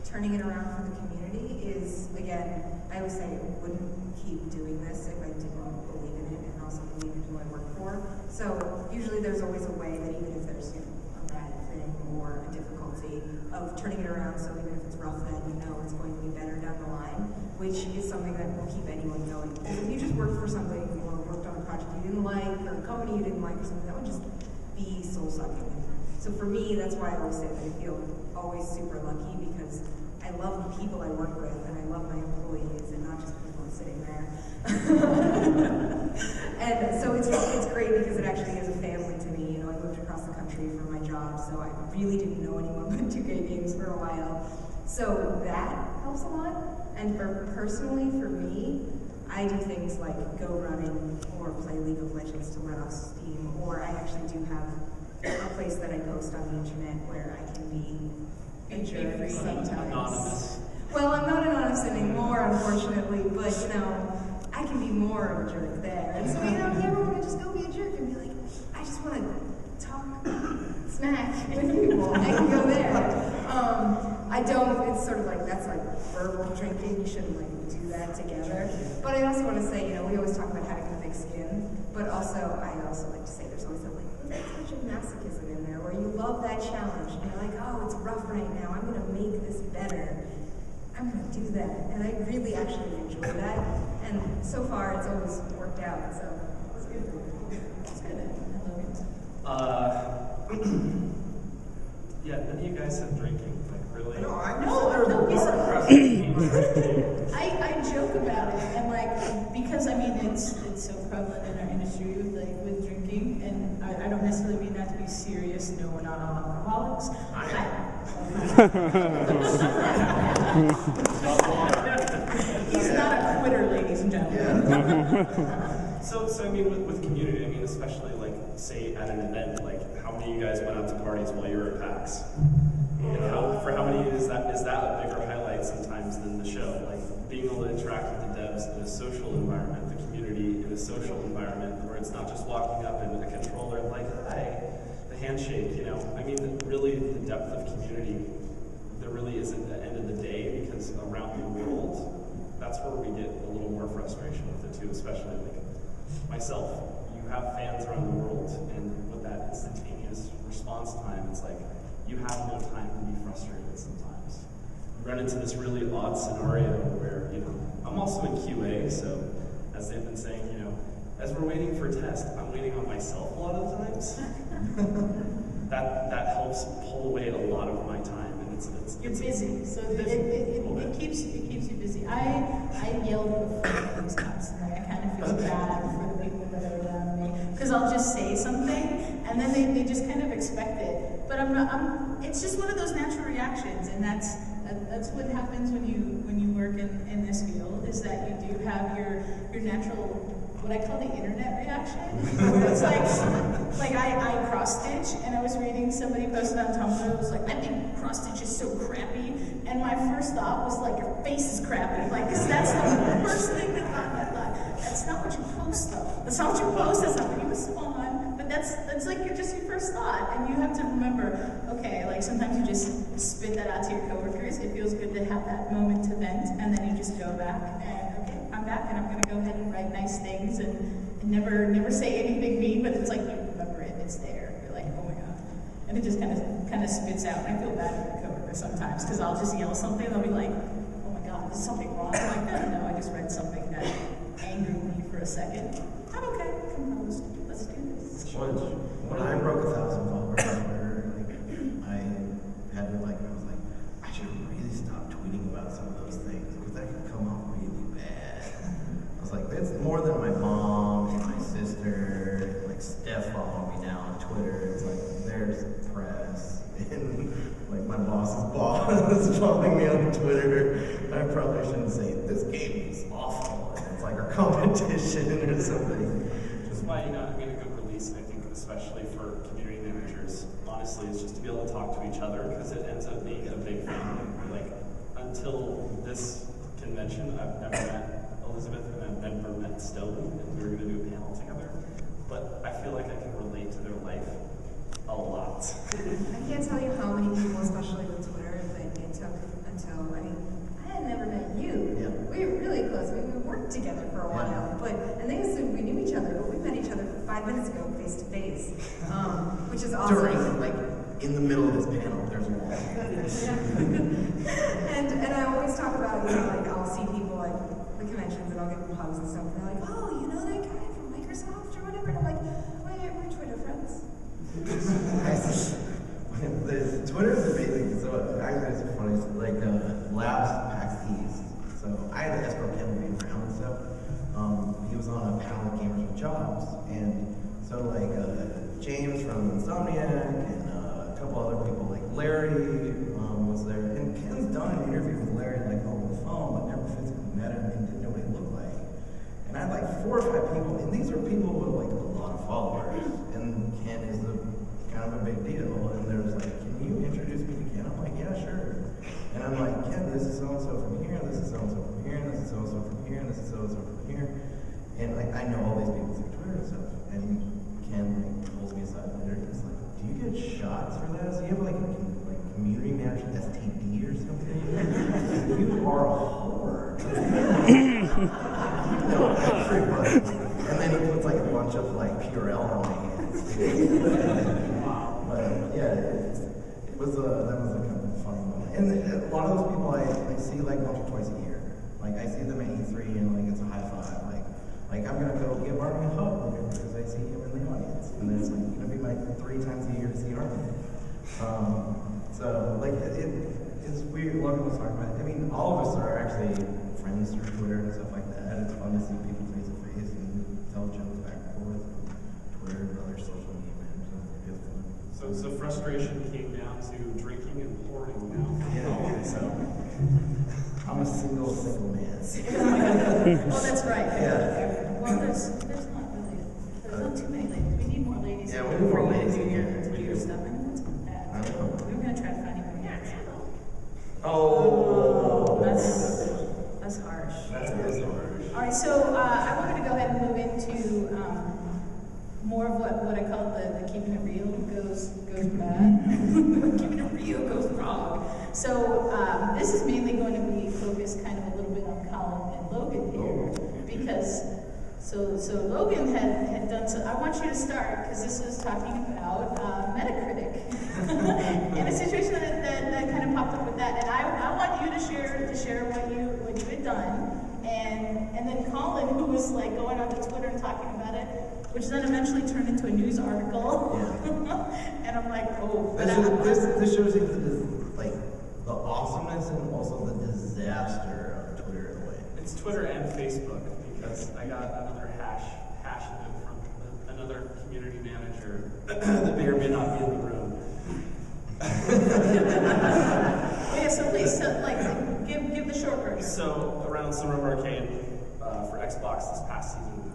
turning it around for the community is, again, I always say I wouldn't keep doing this if I didn't believe in it and also believe in who I work for. So usually there's always a way that even if there's a bad thing or a difficulty of turning it around, so even if it's rough then it's going to be better down the line, which is something that will keep anyone going. Because if you just worked for something or worked on a project you didn't like or a company you didn't like or something, that would just be soul-sucking. So for me, that's why I always say that I feel always super lucky because I love the people I work with and I love my employees and not just people sitting there. And so it's great because it actually is a family to me. I moved across the country for my job, so I really didn't know anyone but 2K games for a while. So that helps a lot. And personally, for me, I do things like go running or play League of Legends to let off steam, or I actually do have a place that I post on the internet where I can be a jerk sometimes. Anonymous. Well, I'm not anonymous anymore, unfortunately, but I can be more of a jerk there. And so, if you ever want to just go be a jerk and be like, I just want to talk smack with people, I can go there. I don't, it's sort of that's verbal drinking, you shouldn't do that together. But I also want to say, we always talk about having a thick skin, but I also like to say there's always there's such a masochism in there where you love that challenge and you're like, oh, it's rough right now, I'm going to make this better. I'm going to do that. And I really actually enjoy that. And so far, it's always worked out, so it's good. It's good. I love it. Yeah, none of you guys have drinking, really? No, I don't be surprised. I joke about it, and because it's so prevalent in our industry with drinking, and I don't necessarily mean that to be serious. No, we're not all alcoholics. He's not a quitter, ladies and gentlemen. Yeah. So with community, especially say at an event, how many of you guys went out to parties while you were at PAX? And for how many is that a bigger highlight sometimes than the show? Being able to interact with the devs in a social environment, the community in a social environment, where it's not just walking up in a controller and hi, the handshake, really the depth of community, there really isn't the end of the day because around the world, that's where we get a little more frustrated. too, especially like myself. You have fans around the world, and with that instantaneous response time, it's like you have no time to be frustrated sometimes. You run into this really odd scenario where, you know, I'm also in QA, so as they've been saying, you know, as we're waiting for a test, I'm waiting on myself a lot of the times. that helps pull away a lot of my time, and it's You're busy, so it keeps you busy. I yell before these cuts, and like, I kind of feel bad for the people that are around me, because I'll just say something, and then they just kind of expect it. But it's just one of those natural reactions, and that's what happens when you work in this field, is that you do have your natural, what I call the internet reaction, where it's like I cross-stitch, and I was reading somebody posted on Tumblr, it was like, I think cross-stitch is so crappy, and my first thought was like, your face is crappy, like, because that's the first thing that caught my thought. That's not what you post, though. That's not what you post, that's not what you respond, but that's like just your first thought, and you have to remember, okay, like sometimes you just spit that out to your coworkers, it feels good to have that moment to vent, and then you just go back, and okay, I'm back, and I'm going to go ahead and write nice things, and never say anything mean, but it's like you remember it, it's there. You're like, oh my god, and it just kind of spits out. And I feel bad for the coworker sometimes because I'll just yell something, and they'll be like, oh my god, is something wrong? I'm like, no, I just read something that angered me for a second. I'm okay, composed. Let's do this. When I broke 1,000 followers on Twitter, like I was like, I should really stop tweeting about some of those things because that could come off really bad. I was like, it's more than my mom and my sister, like Steph following me now on Twitter. It's like there's press and like my boss's boss is following me on Twitter. I probably shouldn't say this game is awful. It's like our competition or something. That's why, you know, I mean, a good release, I think, especially for community managers, honestly, is just to be able to talk to each other because it ends up being a big family. Like, until this convention, I've never met Elizabeth and I've never met Stone, and we were going to do a panel together. But I feel like I can relate to their life a lot. I can't tell you how many people, especially with Twitter, that it took until, I mean, I had never met you. Yeah. We were really close. We worked together for a while, and they assumed we knew each other, but we met each other 5 minutes ago, face to face, which is awesome. During, like, in the middle of this panel, there's a wall. and I always talk about, you know, like I'll see people at the conventions and I'll give them hugs and stuff, and they're like, oh, you know that guy from Microsoft or whatever, and I'm like, oh yeah, we're Twitter friends. Twitter is amazing. So actually, it's funny. So, like last PAX East, so I had to escort Kevin Van Brown and stuff. He was on a panel with Gamers with Jobs, and so like James from Insomniac and a couple other people, like Larry was there, and Ken's done an interview with Larry like over the phone, but never physically met him and didn't know what he looked like. And I had like 4 or 5 people, and these are people with like a lot of followers, and Ken is kind of a big deal, and there's like, can you introduce me to Ken? I'm like, yeah, sure. And I'm like, Ken, this is so-and-so from here, this is so-and-so from here, this is so-and-so from here, and this is so-and-so from here. And like, I know all these people through Twitter and stuff, and Ken like pulls me aside later, and he's like, do you get shots for that? So you have like a community manager STD or something? You are a whore. No, everybody. And then he puts like a bunch of like Purell on my hands. But yeah, that was a kind of funny moment. And a lot of those people I see like once or twice a year. Like I see them at E3 and like it's a high five. Like I'm gonna go give Armin a hug later because I see him in the audience, and then it's like gonna be my 3 times a year to see Armin. So like it's weird. Logan was talking about it. I mean, all of us are actually friends through Twitter and stuff like that. It's fun to see people face to face and tell jokes back and forth. Twitter and other social media managers. It's fun. So frustration came down to drinking and pouring now. Yeah. So I'm a single man. Oh, that's right. Yeah. Well, there's not too many ladies. We need more ladies. Yeah, we need more ladies in here. To do your stuff. I know that's bad. I know. We were gonna try to find you guys. Oh, That's harsh. That is harsh. All right, so I wanted to go ahead and move into more of what I call the keeping it real goes bad. Keeping it real goes wrong. So this is mainly going to be focused kind of a little bit on Colin and Logan here, because So Logan had done, so I want you to start, because this is talking about Metacritic, and a situation that kind of popped up with that, and I want you to share what you had done, and then Colin, who was like going on to Twitter and talking about it, which then eventually turned into a news article, and I'm like, oh. This shows you like the awesomeness and also the disaster of Twitter in a way. It's Twitter and Facebook, because I got another hash in it from another community manager that may or may not be in the room. Yeah, so please, give the short version. So around Summer of Arcade for Xbox this past season,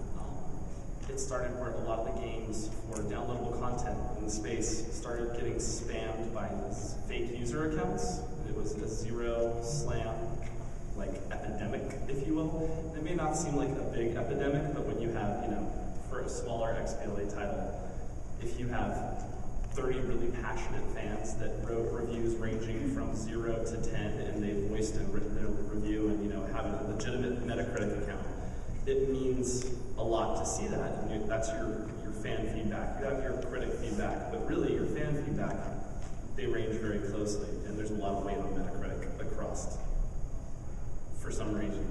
it started where a lot of the games for downloadable content in the space started getting spammed by these fake user accounts. It was a zero slam epidemic, if you will. It may not seem like a big epidemic, but when you have, for a smaller XBLA title, if you have 30 really passionate fans that wrote reviews ranging from 0 to 10, and they voiced and written their review and have a legitimate Metacritic account, it means a lot to see that. And that's your fan feedback. You have your critic feedback, but really your fan feedback, they range very closely, and there's a lot of weight on Metacritic across for some reason.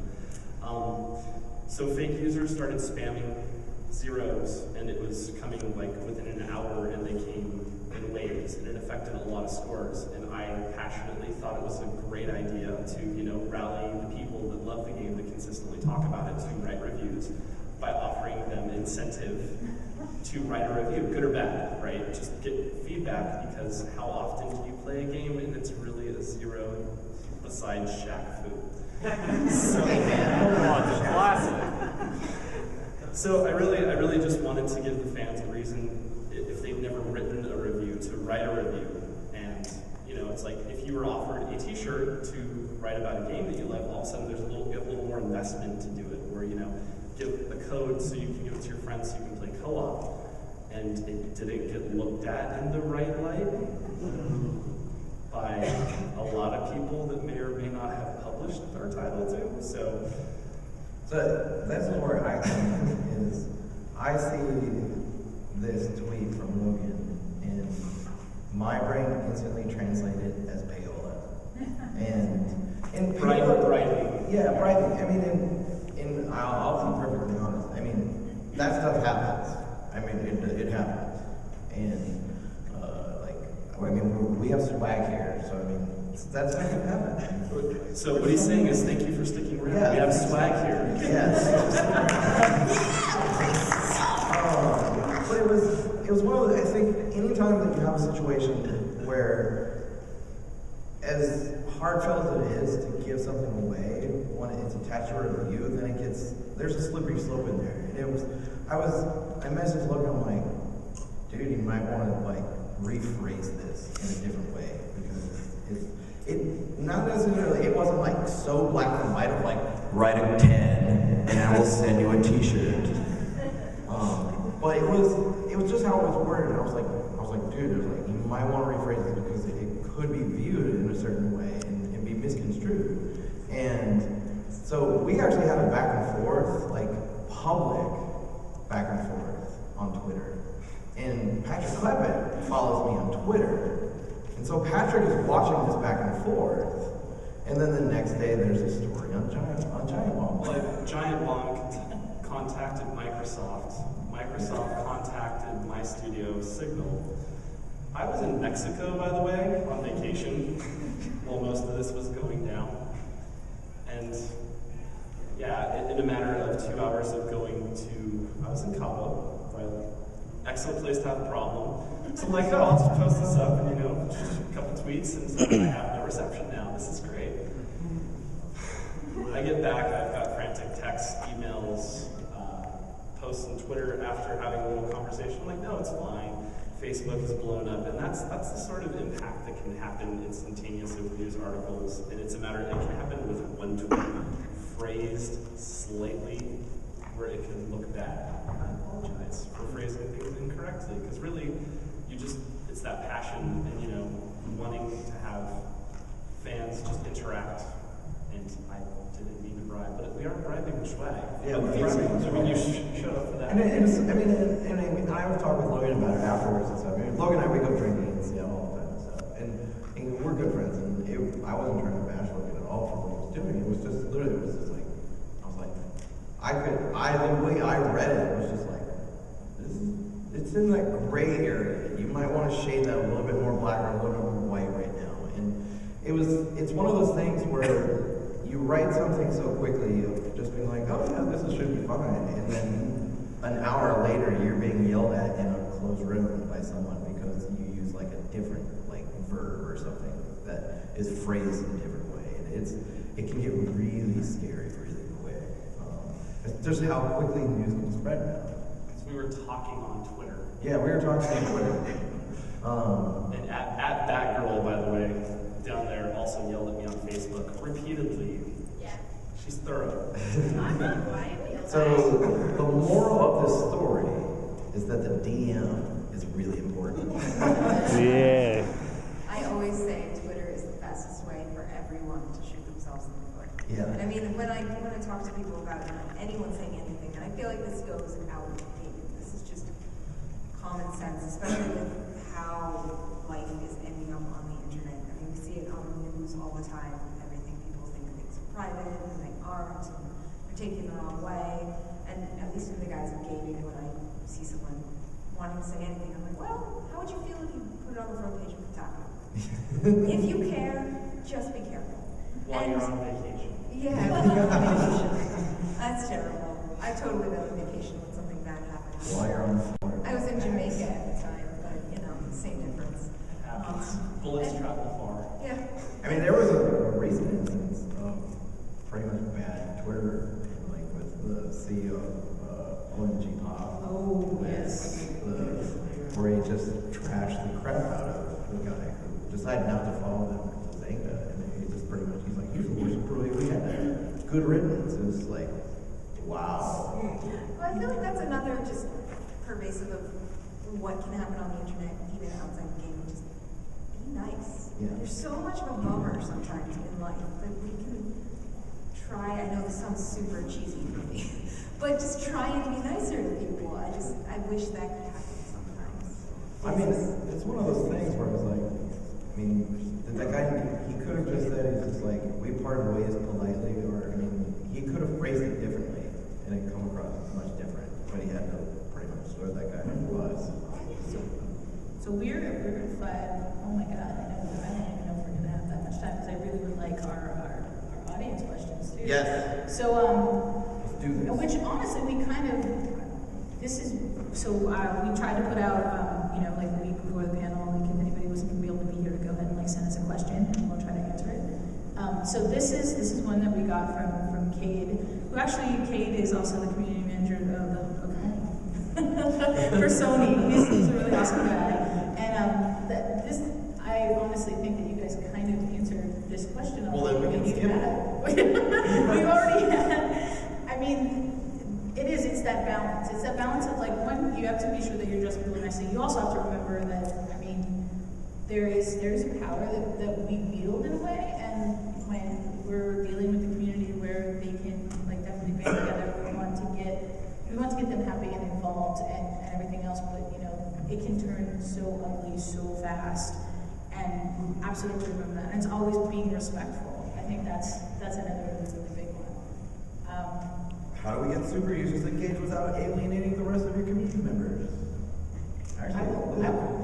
So fake users started spamming zeros, and it was coming within an hour, and they came in waves, and it affected a lot of scores. And I passionately thought it was a great idea to rally the people that love the game, that consistently talk about it, to write reviews by offering them incentive to write a review, good or bad, right? Just get feedback, because how often do you play a game and it's really a zero besides Shaq Fu? So I really just wanted to give the fans a reason, if they've never written a review, to write a review. And it's like if you were offered a T-shirt to write about a game that you like, all of a sudden there's a little more investment to do it, where give a code so you can give it to your friends so you can play co-op. And it didn't get looked at in the right light by a lot of people that may or may not have published our title too. So that's where I come in, is I see this tweet from Logan, and my brain instantly translated as payola. And bribing. Yeah, bribing. I mean, I'll be perfectly honest. I mean, that stuff happens. I mean, it happens. And we have swag here, so I mean, that's what happens. So what he's saying is, thank you for sticking around. Yeah. We have swag here. Yes. But it was one of the, I think, anytime that you have a situation where, as heartfelt as it is to give something away, when it's attached to a review, then there's a slippery slope in there. And I messaged Logan, I'm like, dude, you might want to rephrase this in a different way, because it not necessarily, it wasn't so black and white of write a 10 and I will send you a T-shirt. But it was just how it was worded. And I was like, dude, you might want to rephrase this, because it could be viewed in a certain way and be misconstrued. And so we actually had a back and forth, public back and forth on Twitter. And Patrick Kleppen follows me on Twitter. And so Patrick is watching this back and forth. And then the next day there's a story on Giant Bomb. Giant Bomb contacted Microsoft. Microsoft contacted my studio, Signal. I was in Mexico, by the way, on vacation while most of this was going down. And yeah, in a matter of 2 hours of going to, I was in Cabo, right? Excellent place to have a problem. So I'll just post this up and a couple tweets, and I have no reception now. This is great. I get back, I've got frantic texts, emails, posts on Twitter after having a little conversation. I'm like, no, it's fine. Facebook is blown up, and that's the sort of impact that can happen instantaneously with news articles. And it's a matter, it can happen with one tweet, phrased slightly where it can look bad. I apologize for phrasing things incorrectly, because really, it's that passion and wanting to have fans just interact and I didn't mean to bribe, but we are bribing with swag. Yeah, we're bribing with I mean, you swag. showed up for that. And it was, and I was talking with Logan about it afterwards and stuff. I mean, Logan and I, we go drinking in Seattle all the time and stuff. And we're good friends, and I wasn't trying to bash Logan at all for what he was doing. It was just, literally, it was just like, I was like, the way I read it, it was just like, it's in that gray area. You might want to shade that a little bit more black or a little bit more white right now. And it's one of those things where you write something so quickly of just being like, oh yeah, this should be fine. And then an hour later, you're being yelled at in a closed room by someone because you use like a different like verb or something that is phrased in a different way. And it can get really scary really quick. It's just how quickly news can spread now. We were talking on Twitter. Yeah, we were talking on Twitter. And at that girl, by the way, down there also yelled at me on Facebook repeatedly. Yeah. She's thorough. I'm not white. So the moral of this story is that the DM is really important. Yeah. I always say Twitter is the fastest way for everyone to shoot themselves in the foot. Yeah. And I mean, when I talk to people about it, anyone saying anything, and I feel like this goes out of date. This is just common sense, especially with how life is ending up on the internet. I mean, we see it on the news all the time. Everything people think things are private and they aren't, and they're taken the wrong way. And at least in the guise of gaming, when I see someone wanting to say anything, I'm like, well, how would you feel if you put it on the front page of Kotaku? If you care, just be careful. While you're on vacation. Yeah, vacation. That's terrible. I totally been on vacation when something bad happened. While you're on the floor. I was in Jamaica at the time, but same difference. It happens. Bullets travel far. Yeah. I mean, there was a recent instance of pretty much bad Twitter, like with the CEO of OMG Pop. Oh, yes. Where he just trashed the crap out of the guy who decided not to follow them to Zanga. And he just pretty much, he's like, he's the worst employee we had. Good riddance. It was like, wow. Well, I feel like that's another just pervasive of what can happen on the internet, even outside the game. Just be nice. Yeah. There's so much of a bummer sometimes in life that we can try. I know this sounds super cheesy for me, but just trying to be nicer to people. I wish that could happen sometimes. I mean, it's one of those things where it's like, I mean, that guy, he could have just said, he's just like, we parted ways politely, or, I mean, he could have phrased it differently, and it come across much different, but he had to pretty much swear that guy was. So we're at 5. Oh my God, I don't even know if we're gonna have that much time because I really would like our audience questions too. Yes. So Let's do this. which honestly we kind of we tried to put out like the week before the panel, like if anybody wasn't gonna be able to be here to go ahead and like send us a question and we'll try to answer it. So this is one that we got from Cade, who actually Cade is also the community manager for Sony. He's a really awesome guy. And I honestly think that you guys kind of answered this question. Well, then we can skip it. We've already had. I mean, it's that balance. It's that balance of like, one, you have to be sure that you're dressing really nicely. You also have to remember that, I mean, there is a power that we wield in a way, and when we're dealing with the community where they can like definitely band together, we want to get them happy and involved and everything else, but it can turn so ugly so fast, and absolutely remember that. And it's always being respectful. I think that's another really big one. How do we get super users engaged without alienating the rest of your community members? Actually,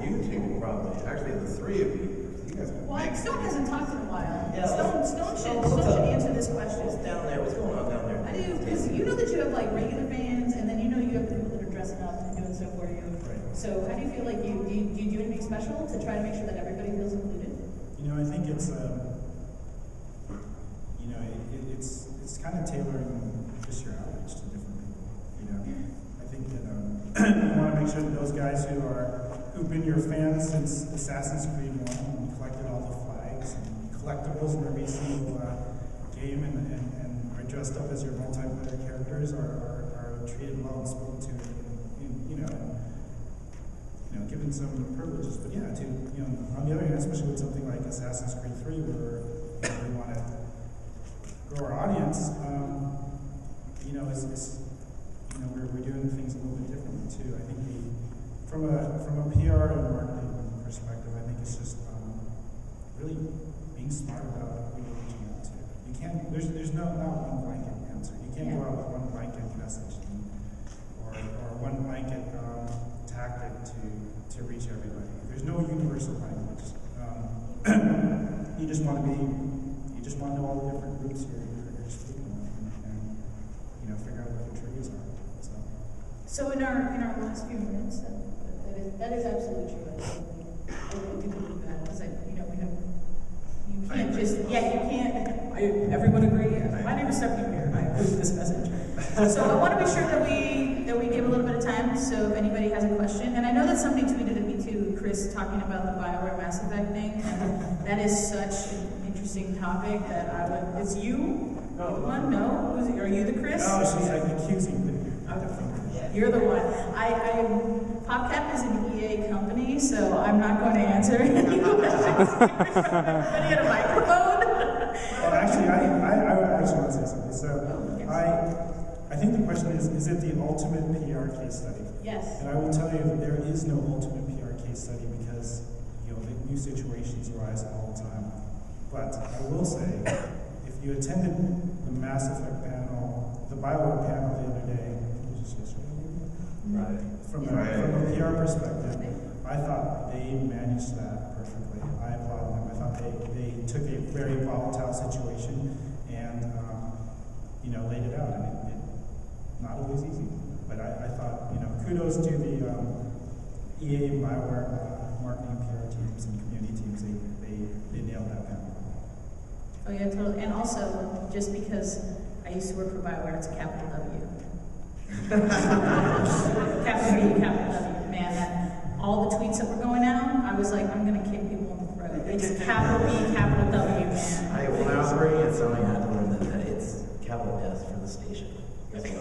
you two probably. Actually, the three of you. You guys can Well, Stone hasn't talked in a while. Yeah, Stone should answer this question. What's down there? What's going on down there? I do, because you know that you have like regular fans, and then you have people that are dressing up and doing stuff for you. Right. So how do you feel like do you do anything special to try to make sure that everybody feels included? I think it's it's kind of tailoring just your outreach to different people. I think that you want to make sure that those guys who've been your fans since Assassin's Creed 1 and collected all the flags and collectibles in every single game and are dressed up as your multiplayer characters are treated well and spoken to, and given some privileges. But yeah, on the other hand, especially with something like Assassin's Creed 3, where we want to grow our audience, you know, we're doing things a little bit differently too. I think from a PR and marketing perspective, I think it's just really being smart about who you're reaching out to. You can't. There's not one blanket answer. You can't go out with one blanket message or one blanket tactic to reach everybody. There's no universal language. You just want to know all the different groups you're speaking with, and you know, figure out what the triggers are. So in our last few minutes, that is absolutely true. I do believe that because you can't just you can't. Everyone agree? My name is Stephanie here. I approve this message. So I want to be sure that we give a little bit of time. So if anybody has a question, and I know that somebody tweeted at me too, Chris, talking about the BioWare Mass Effect thing, and that is such an interesting topic that I would. It's you. No. Who's it? Are you the Chris? No, she's like accusing me. You're the one. PopCap is an EA company, so I'm not going to answer any questions. Everybody had a microphone. Well, actually, I actually want to say something. So, I think the question is it the ultimate PR case study? Yes. And I will tell you that there is no ultimate PR case study because, you know, the new situations arise all the time. But I will say, if you attended the Mass Effect panel, the BioWare panel the other day, Right. From a PR perspective, I thought they managed that perfectly. I applaud them. I thought they took a very volatile situation and you know, laid it out, and it not always easy. But I thought, you know, kudos to the EA and BioWare marketing PR teams and community teams. They nailed that panel. Oh yeah, totally. And also, just because I used to work for BioWare, it's a capital W. Capital B, capital W, man. All the tweets that were going out, I was like, I'm gonna kick people in the throat. It's capital B, capital W, man. When I was working at Sony, I had to learn that it's capital S for the station as well.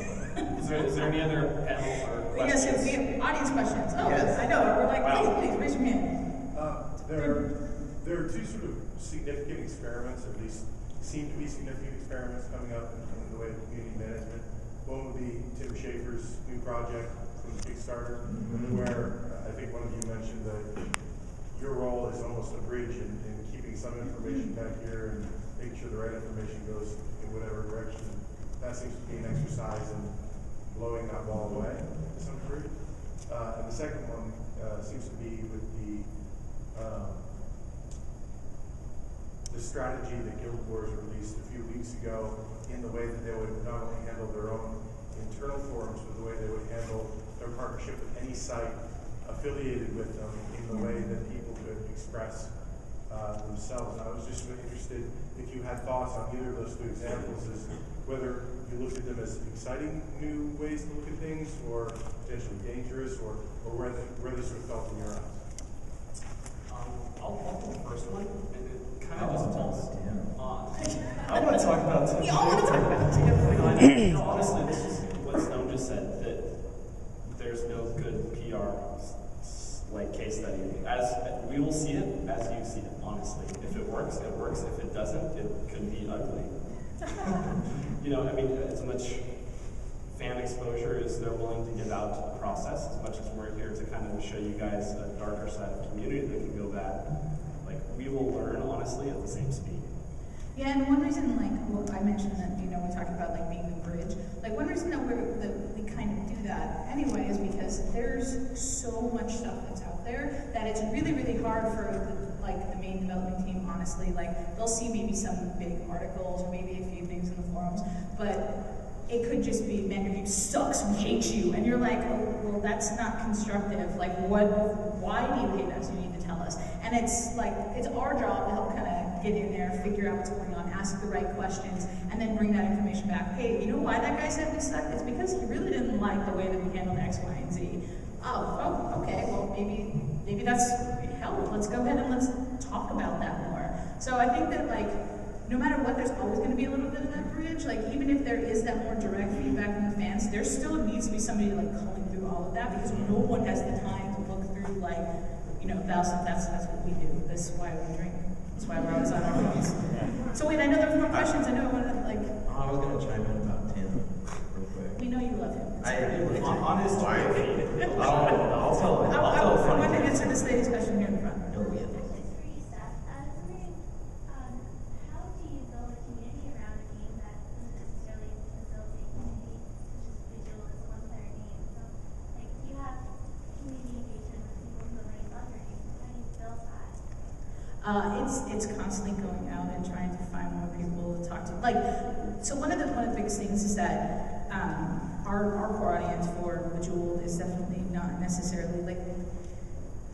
Is there any other panel or questions? Yes, we have audience questions. Oh, Yes. I know. We're like, Wow. please, raise your hand. There are two sort of significant experiments, at least seem to be significant experiments coming up in the way of community management. One would be Tim Schafer's new project from Kickstarter, where I think one of you mentioned that your role is almost a bridge in keeping some information back here and making sure the right information goes in whatever direction. That seems to be an exercise in blowing that ball away to some degree. And the second one seems to be with the strategy that Guild Wars released a few weeks ago in the way that they would not only handle their own internal forums, but the way they would handle their partnership with any site affiliated with them in the way that people could express themselves. I was just really interested if you had thoughts on either of those two examples, as whether you looked at them as exciting new ways to look at things, or potentially dangerous, or where they sort of felt in your eyes. I'll do the first one, and it kind of just tells on. I want to talk about Tim. We all want to talk about it. You know, honestly, this is what Stone just said, that there's no good PR like case study. As we will see it as you see it, honestly. If it works, it works. If it doesn't, it could be ugly. You know, I mean, as much fan exposure as they're willing to give out to the process, as much as we're here to kind of show you guys a darker side of community that can go bad, like, we will learn, honestly, at the same speed. Yeah, and one reason, like, well, I mentioned that, you know, we talked about, like, being the bridge. Like, one reason that we kind of do that anyway is because there's so much stuff that's out there that it's really, really hard for, the main development team, honestly. Like, they'll see maybe some big articles or maybe a few things in the forums, but it could just be, man, your game sucks, we hate you. And you're like, oh, well, that's not constructive. Like, why do you hate us? You need to tell us. And it's like, it's our job to help kind of get in there, figure out what's going on, ask the right questions, and then bring that information back. Hey, you know why that guy said we suck? It's because he really didn't like the way that we handled X, Y, and Z. Oh, okay, well, maybe that's, hell, let's go ahead and let's talk about that more. So I think that, like, no matter what, there's always going to be a little bit of that bridge. Like, even if there is that more direct feedback from the fans, there still needs to be somebody, like, culling through all of that, because no one has the time to look through, like, you know, thousands. That's what we do. This is why we drink That's why we're always on our phones. So wait, I know there were more questions. I know I wanted to like. I was gonna chime in about Tim real quick. We know you love him. On his Twitter feed. I'll tell a I funny want to thing. answer this lady's question here in the front. Oh, yeah. This is for you, Seth. I was wondering, how do you build a community around a game that doesn't necessarily facilitate community, such as visual as a one-player game? So, like, if you have community engagement with people who already love your game, how do you build that? It's constantly going out and trying to find more people to talk to. Like, so one of the biggest things is that our core audience for Bejeweled is definitely not necessarily like.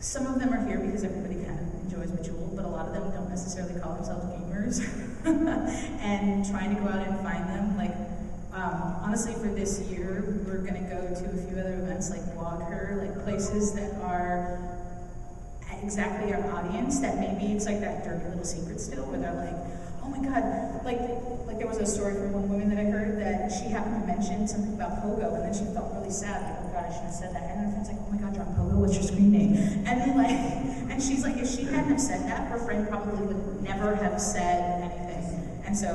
Some of them are here because everybody kind of enjoys Bejeweled, but a lot of them don't necessarily call themselves gamers. And trying to go out and find them, like, honestly, for this year, we're going to go to a few other events like Blogger, like places that are exactly our audience, that maybe it's like that dirty little secret still, where they're like, oh my god, like there was a story from one woman that I heard that she happened to mention something about Pogo, and then she felt really sad, like, oh god, I shouldn't have said that, and her friend's like, oh my god, you're on Pogo, what's your screen name? And then like, and she's like, if she hadn't have said that, her friend probably would never have said anything. And so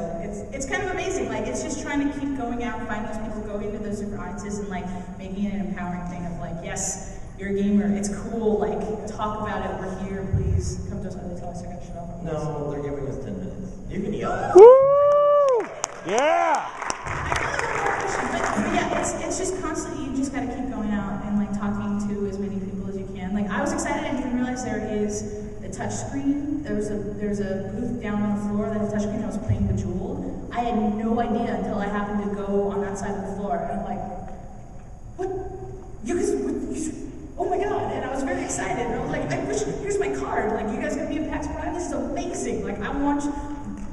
it's kind of amazing, like it's just trying to keep going out, find those people, go into those different audiences, and like making it an empowering thing of like, yes, you're a gamer, it's cool, like talk about it, we're here, please come to us. Are they telling us I gotta shut up? No, they're giving us 10 minutes. You can yell. Woo! Yeah! But yeah, it's just constantly, you just gotta keep going out and like talking to as many people as you can. Like I was excited, I didn't realize there is a touch screen. There's a booth down on the floor that has a touch screen. I was playing Bejeweled. I had no idea until I happened to go on that side of the floor, and I'm like, what? You guys, oh my god, and I was very excited, and I was like, here's my card, like, you guys gonna be at PAX Prime? This is amazing, like, I want,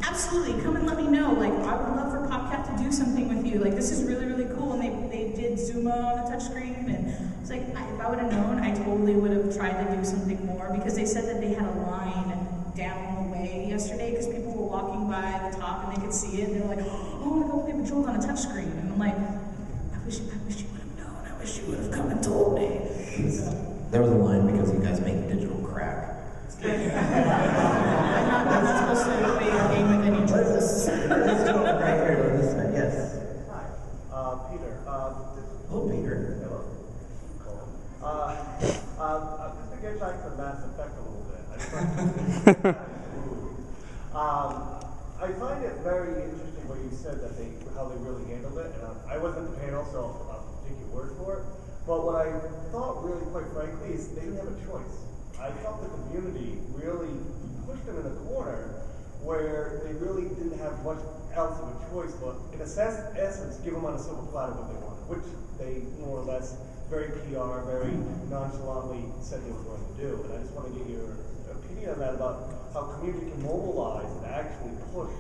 absolutely, come and let me know, like, I would love for PopCap to do something with you, like, this is really, really cool, and they did Zuma on the touchscreen, and it's like, if I would have known, I totally would have tried to do something more, because they said that they had a line down the way yesterday, because people were walking by the top, and they could see it, and they were like, oh, I want to go play Bejeweled on a touchscreen, and I'm like, I wish you would have known, I wish you would have come and told me. There was a line because you guys make digital crack. I'm not supposed to play a game with any trolls. Let's go right here on this side. Yes. Hi, Peter. Hello, Peter. Hello. Just to get back to Mass Effect a little bit, I find it very interesting what you said that how they really handled it, and I wasn't at the panel, so I'll take your word for it. But what I thought really, quite frankly, is they didn't have a choice. I thought the community really pushed them in a corner where they really didn't have much else of a choice, but in essence, give them on a silver platter what they wanted, which they more or less very PR, very nonchalantly said they were going to do. And I just want to get your opinion on that about how community can mobilize and actually push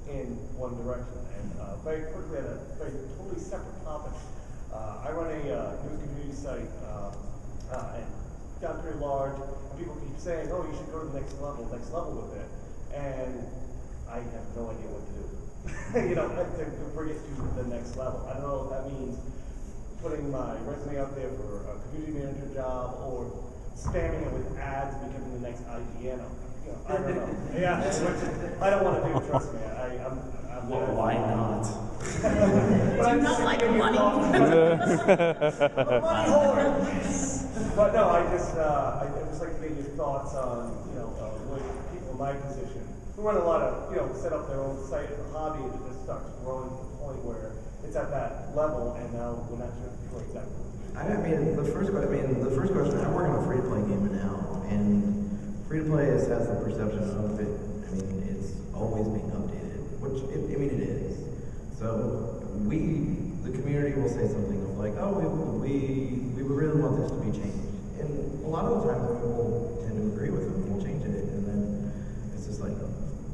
in one direction. And very quickly on a very totally separate topic. I run a news community site, and gotten pretty large, and people keep saying, oh, you should go to the next level with it. And I have no idea what to do. You know, to bring it to the next level. I don't know if that means putting my resume out there for a community manager job or spamming it with ads, becoming the next IGN. You know, I don't know. Yeah, which I don't want to do, trust me. Well, why not? Do you not like money? Money whore! But no, I'd just like to get your thoughts on, what people in my position, who run a lot of, set up their own site as a hobby, and it just starts growing to the point where it's at that level, and now we're not sure exactly what to do. The first question, I'm working on a free-to-play game now, and free-to-play has the perception of it, it's always being updated, which, it is. So, the community will say something of like, oh, we really want this to be changed. And a lot of the time, we'll tend to agree with them, and we'll change it, and then it's just like,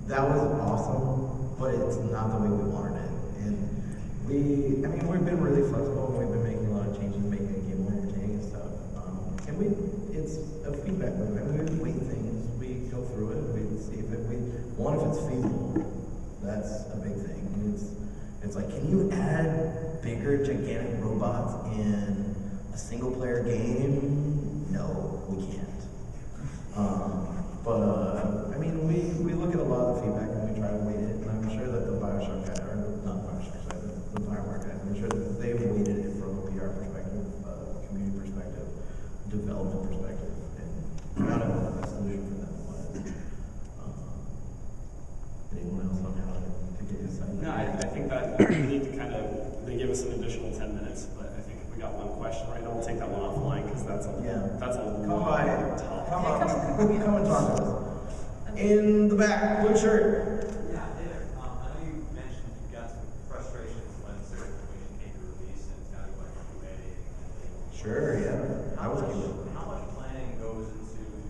that was awesome, but it's not the way we wanted it. And we've been really flexible, and we've been making a lot of changes, making the game more entertaining and stuff. It's a feedback loop. We weight things, we go through it, we see if it's feasible. That's a big thing. It's like, can you add bigger, gigantic robots in a single-player game? No, we can't. But I mean, we look at a lot of the feedback and we try to weight it. And I'm sure that the Bioshock guys, or not Bioshock, sorry, the Bioware guys, I'm sure that they've weighted it from a PR perspective, community perspective, development perspective, and found out what the best solution for them was. Anyone else on how to get inside? No, I think that we need to kind of, they give us an additional 10 minutes, but I think if we got one question right now, we'll take that one offline because that's a Come by, topic. come and talk to us. In the back, blue shirt. Yeah, hey there. I know you mentioned you got some frustrations when certain information came to release and now you went through editing and things. Sure, yeah. I was cute. How much planning goes into the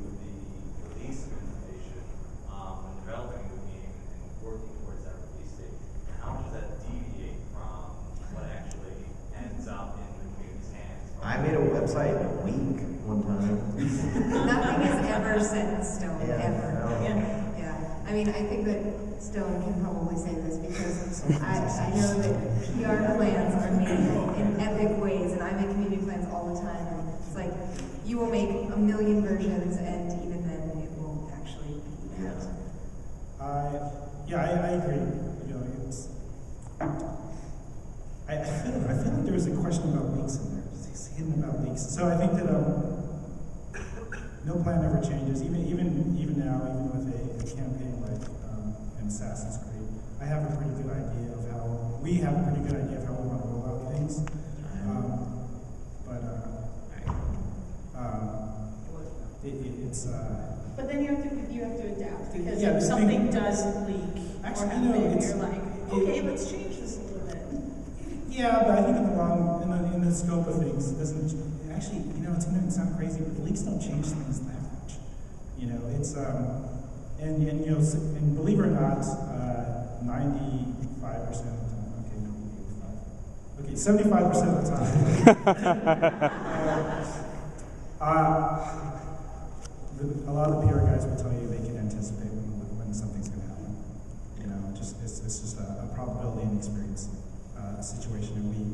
release of information when developing the game and working towards that release date? And how much does that deviate from what actually ends up in the community's hands? I made a website in a week one time. Nothing is ever set in stone, ever. No. Yeah. I mean, I think that Stone can probably say this because I know that PR plans are made in epic ways, and I make community plans all the time. And it's like, you will make a million versions, and even then, it won't actually be out. I agree. You know, it's. I feel like there was a question about leaks in there. It's hidden about leaks. So I think that no plan ever changes. Even now, even with a campaign like in Assassin's Creed, I have a pretty good idea of how we have a pretty good idea of how we want to roll out things. It's. But then you have to adapt because Yeah, if something does leak Actually, or you know, happen, it's- you're like, okay, let's change this a little bit. Yeah, but I think in the scope of things, it doesn't actually. You know, it's going to sound crazy, but leaks don't change things that much. You know, it's and you know, and believe it or not, 95% of the time. Okay, maybe 85. Okay, 75% of the time. A lot of the PR guys will tell you they can anticipate when something's going to happen. You know, it's just a probability and experience situation, and we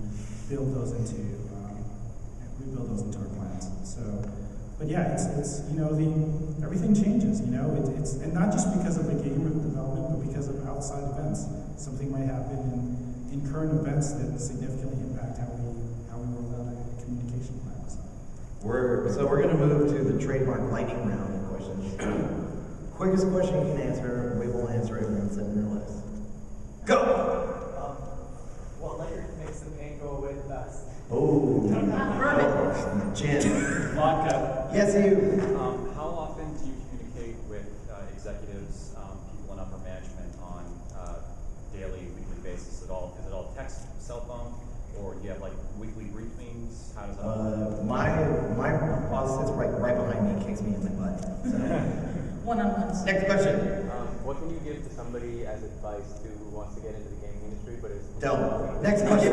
build those into our plans. So, but yeah, it's you know, everything changes. You know, it's and not just because of the game development, but because of outside events. Something might happen in current events that significantly impact how we roll out a communication plan. So. We're going to move to the trademark lightning round of questions. Quickest question you can answer, we will answer it once in your list. Go! What layer makes the paint go away the best? Oh, gin. Vodka. Yes, you. How often do you communicate with executives, people in upper management on daily, weekly basis at all? Is it all text, cell phone, or do you have like weekly briefings? How does that work? My boss sits right behind me and kicks me in the butt. So. One-on-ones. Next question. What can you give to somebody as advice who wants to get into the gaming industry but is... Don't. Next question.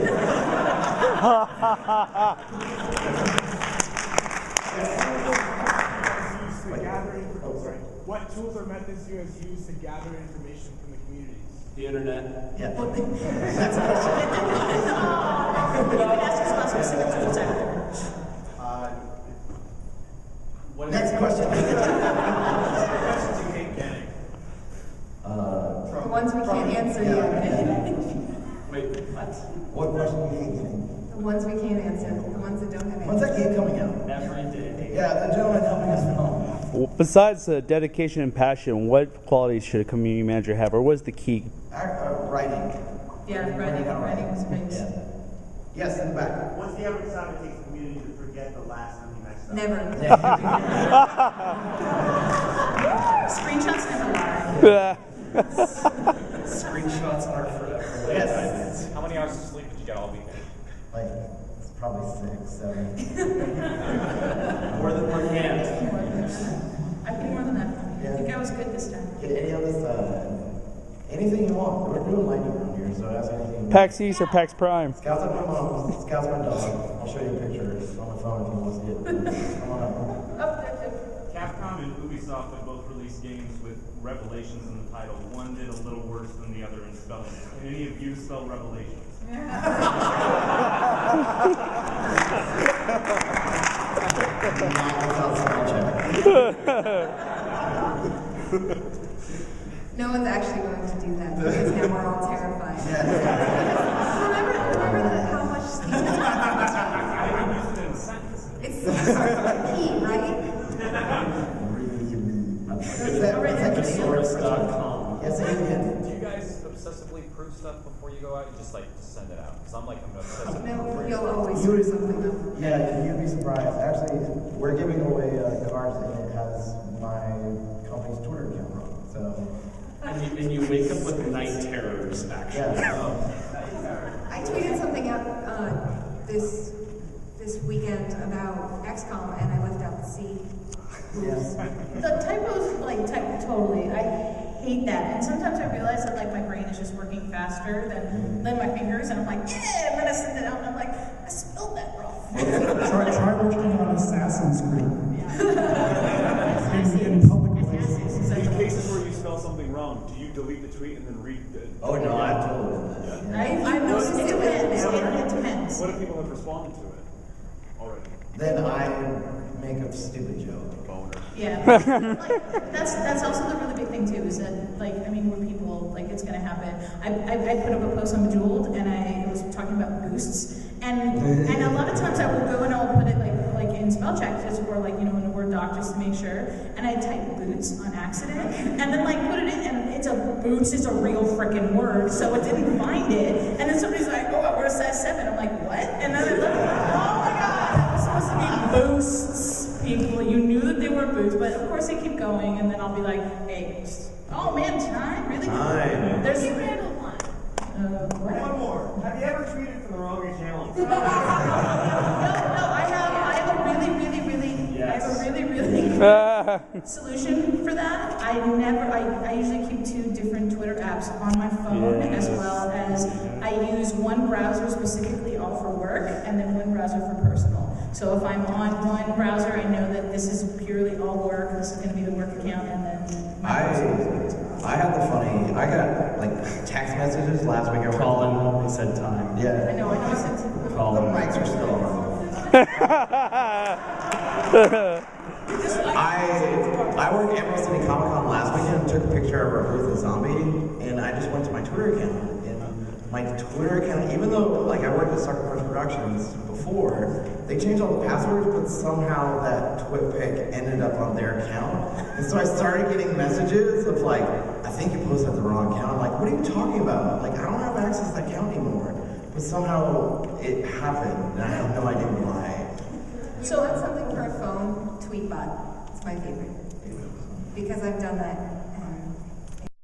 What tools or methods do you guys use to gather information from the communities? The internet. Yeah. That's a question. You can ask us about specific tools after. Next question. Questions you hate getting. The ones we can't answer yet. Wait, what? What question do you hate getting? The ones we can't answer. The ones that don't have When's answers. that game coming out? Every day. Yeah, the gentleman helping us film. Well, besides dedication and passion, what qualities should a community manager have, or what is the key? Writing. Yeah, writing is big. Yeah. Yes, in the back. What's the average time it takes the community to forget the last time you messed up? Never. Screenshots never lie. Screenshots are forever. Yes. How many hours of sleep did you get all weekend? Like, it's probably 6, 7. More than one hand. I think more than that. I think I was good this time. Get any of this, anything you want. We're doing lightning around here, so ask anything. PAX East or PAX Prime? Scout's like my mom. Scout's my dog. I'll show you a picture on the phone if you want to see it. Come on up. Capcom and Ubisoft have both released games with Revelations in the title. One did a little worse than the other in spelling it. Can any of you spell Revelations? Not without spell check. No one's actually going to do that because now we're all terrified. remember how much sleep it's key, right? Source.com. Yes, it is. Do you guys obsessively proof stuff before you go out? You just like send it out? Because I'm obsessive. No, you'll always do something up. Yeah, you'd be surprised. Actually, we're giving away cards, and it has my company's Twitter account on it. So. And you wake up with night terrors, actually. Yeah. I tweeted something out this weekend about XCOM, and I left out the C. Yes. The typos, totally. I hate that. And sometimes I realize that, my brain is just working faster than my fingers, and I'm like, yeah, and then I send it out, and I'm like, I spelled that wrong. Try working on Assassin's Creed. In public places. In cases where you spell something wrong, do you delete the tweet and then read it? Oh, no, I totally did that. I've noticed it depends. It depends. What if people have responded to it already? Then I make a stupid joke. Yeah, that's also the really big thing too. Is that when people it's gonna happen. I put up a post on Bejeweled, and I was talking about boosts, and a lot of times I will go and I'll put it like in spell check just or in a Word doc just to make sure, and I type boots on accident, and then put it in, and it's boots is a real freaking word, so it didn't find it, and then somebody's like, oh, I wear a size 7. I'm like, what? And then I look, oh my god, that was supposed to be boosts. People, you knew that they were boots, but of course they keep going, and then I'll be like, hey, oh man, time? Really? Time. There's You handled one. One more. Have you ever tweeted from the wrong account? No, I have a really solution for that. I usually keep 2 different Twitter apps on my phone, as well as I use one browser specifically all for work, and then one browser for personal. So if I'm on one browser, I know that this is purely all work, this is going to be the work account, and then I had the funny, I got text messages last week. Colin said time. Yeah. I know I said The mics are still on. I worked at Emerald City Comic Con last weekend and took a picture of our booth at Zombie, and I just went to my Twitter account. And my Twitter account, even though I worked at Sucker Punch Productions before, they changed all the passwords, but somehow that TwitPic ended up on their account. And so I started getting messages of I think you posted the wrong account. I'm like, what are you talking about? I don't have access to that account anymore. But somehow it happened, and I have no idea why. So want something for a phone? Tweetbot. It's my favorite. Because I've done that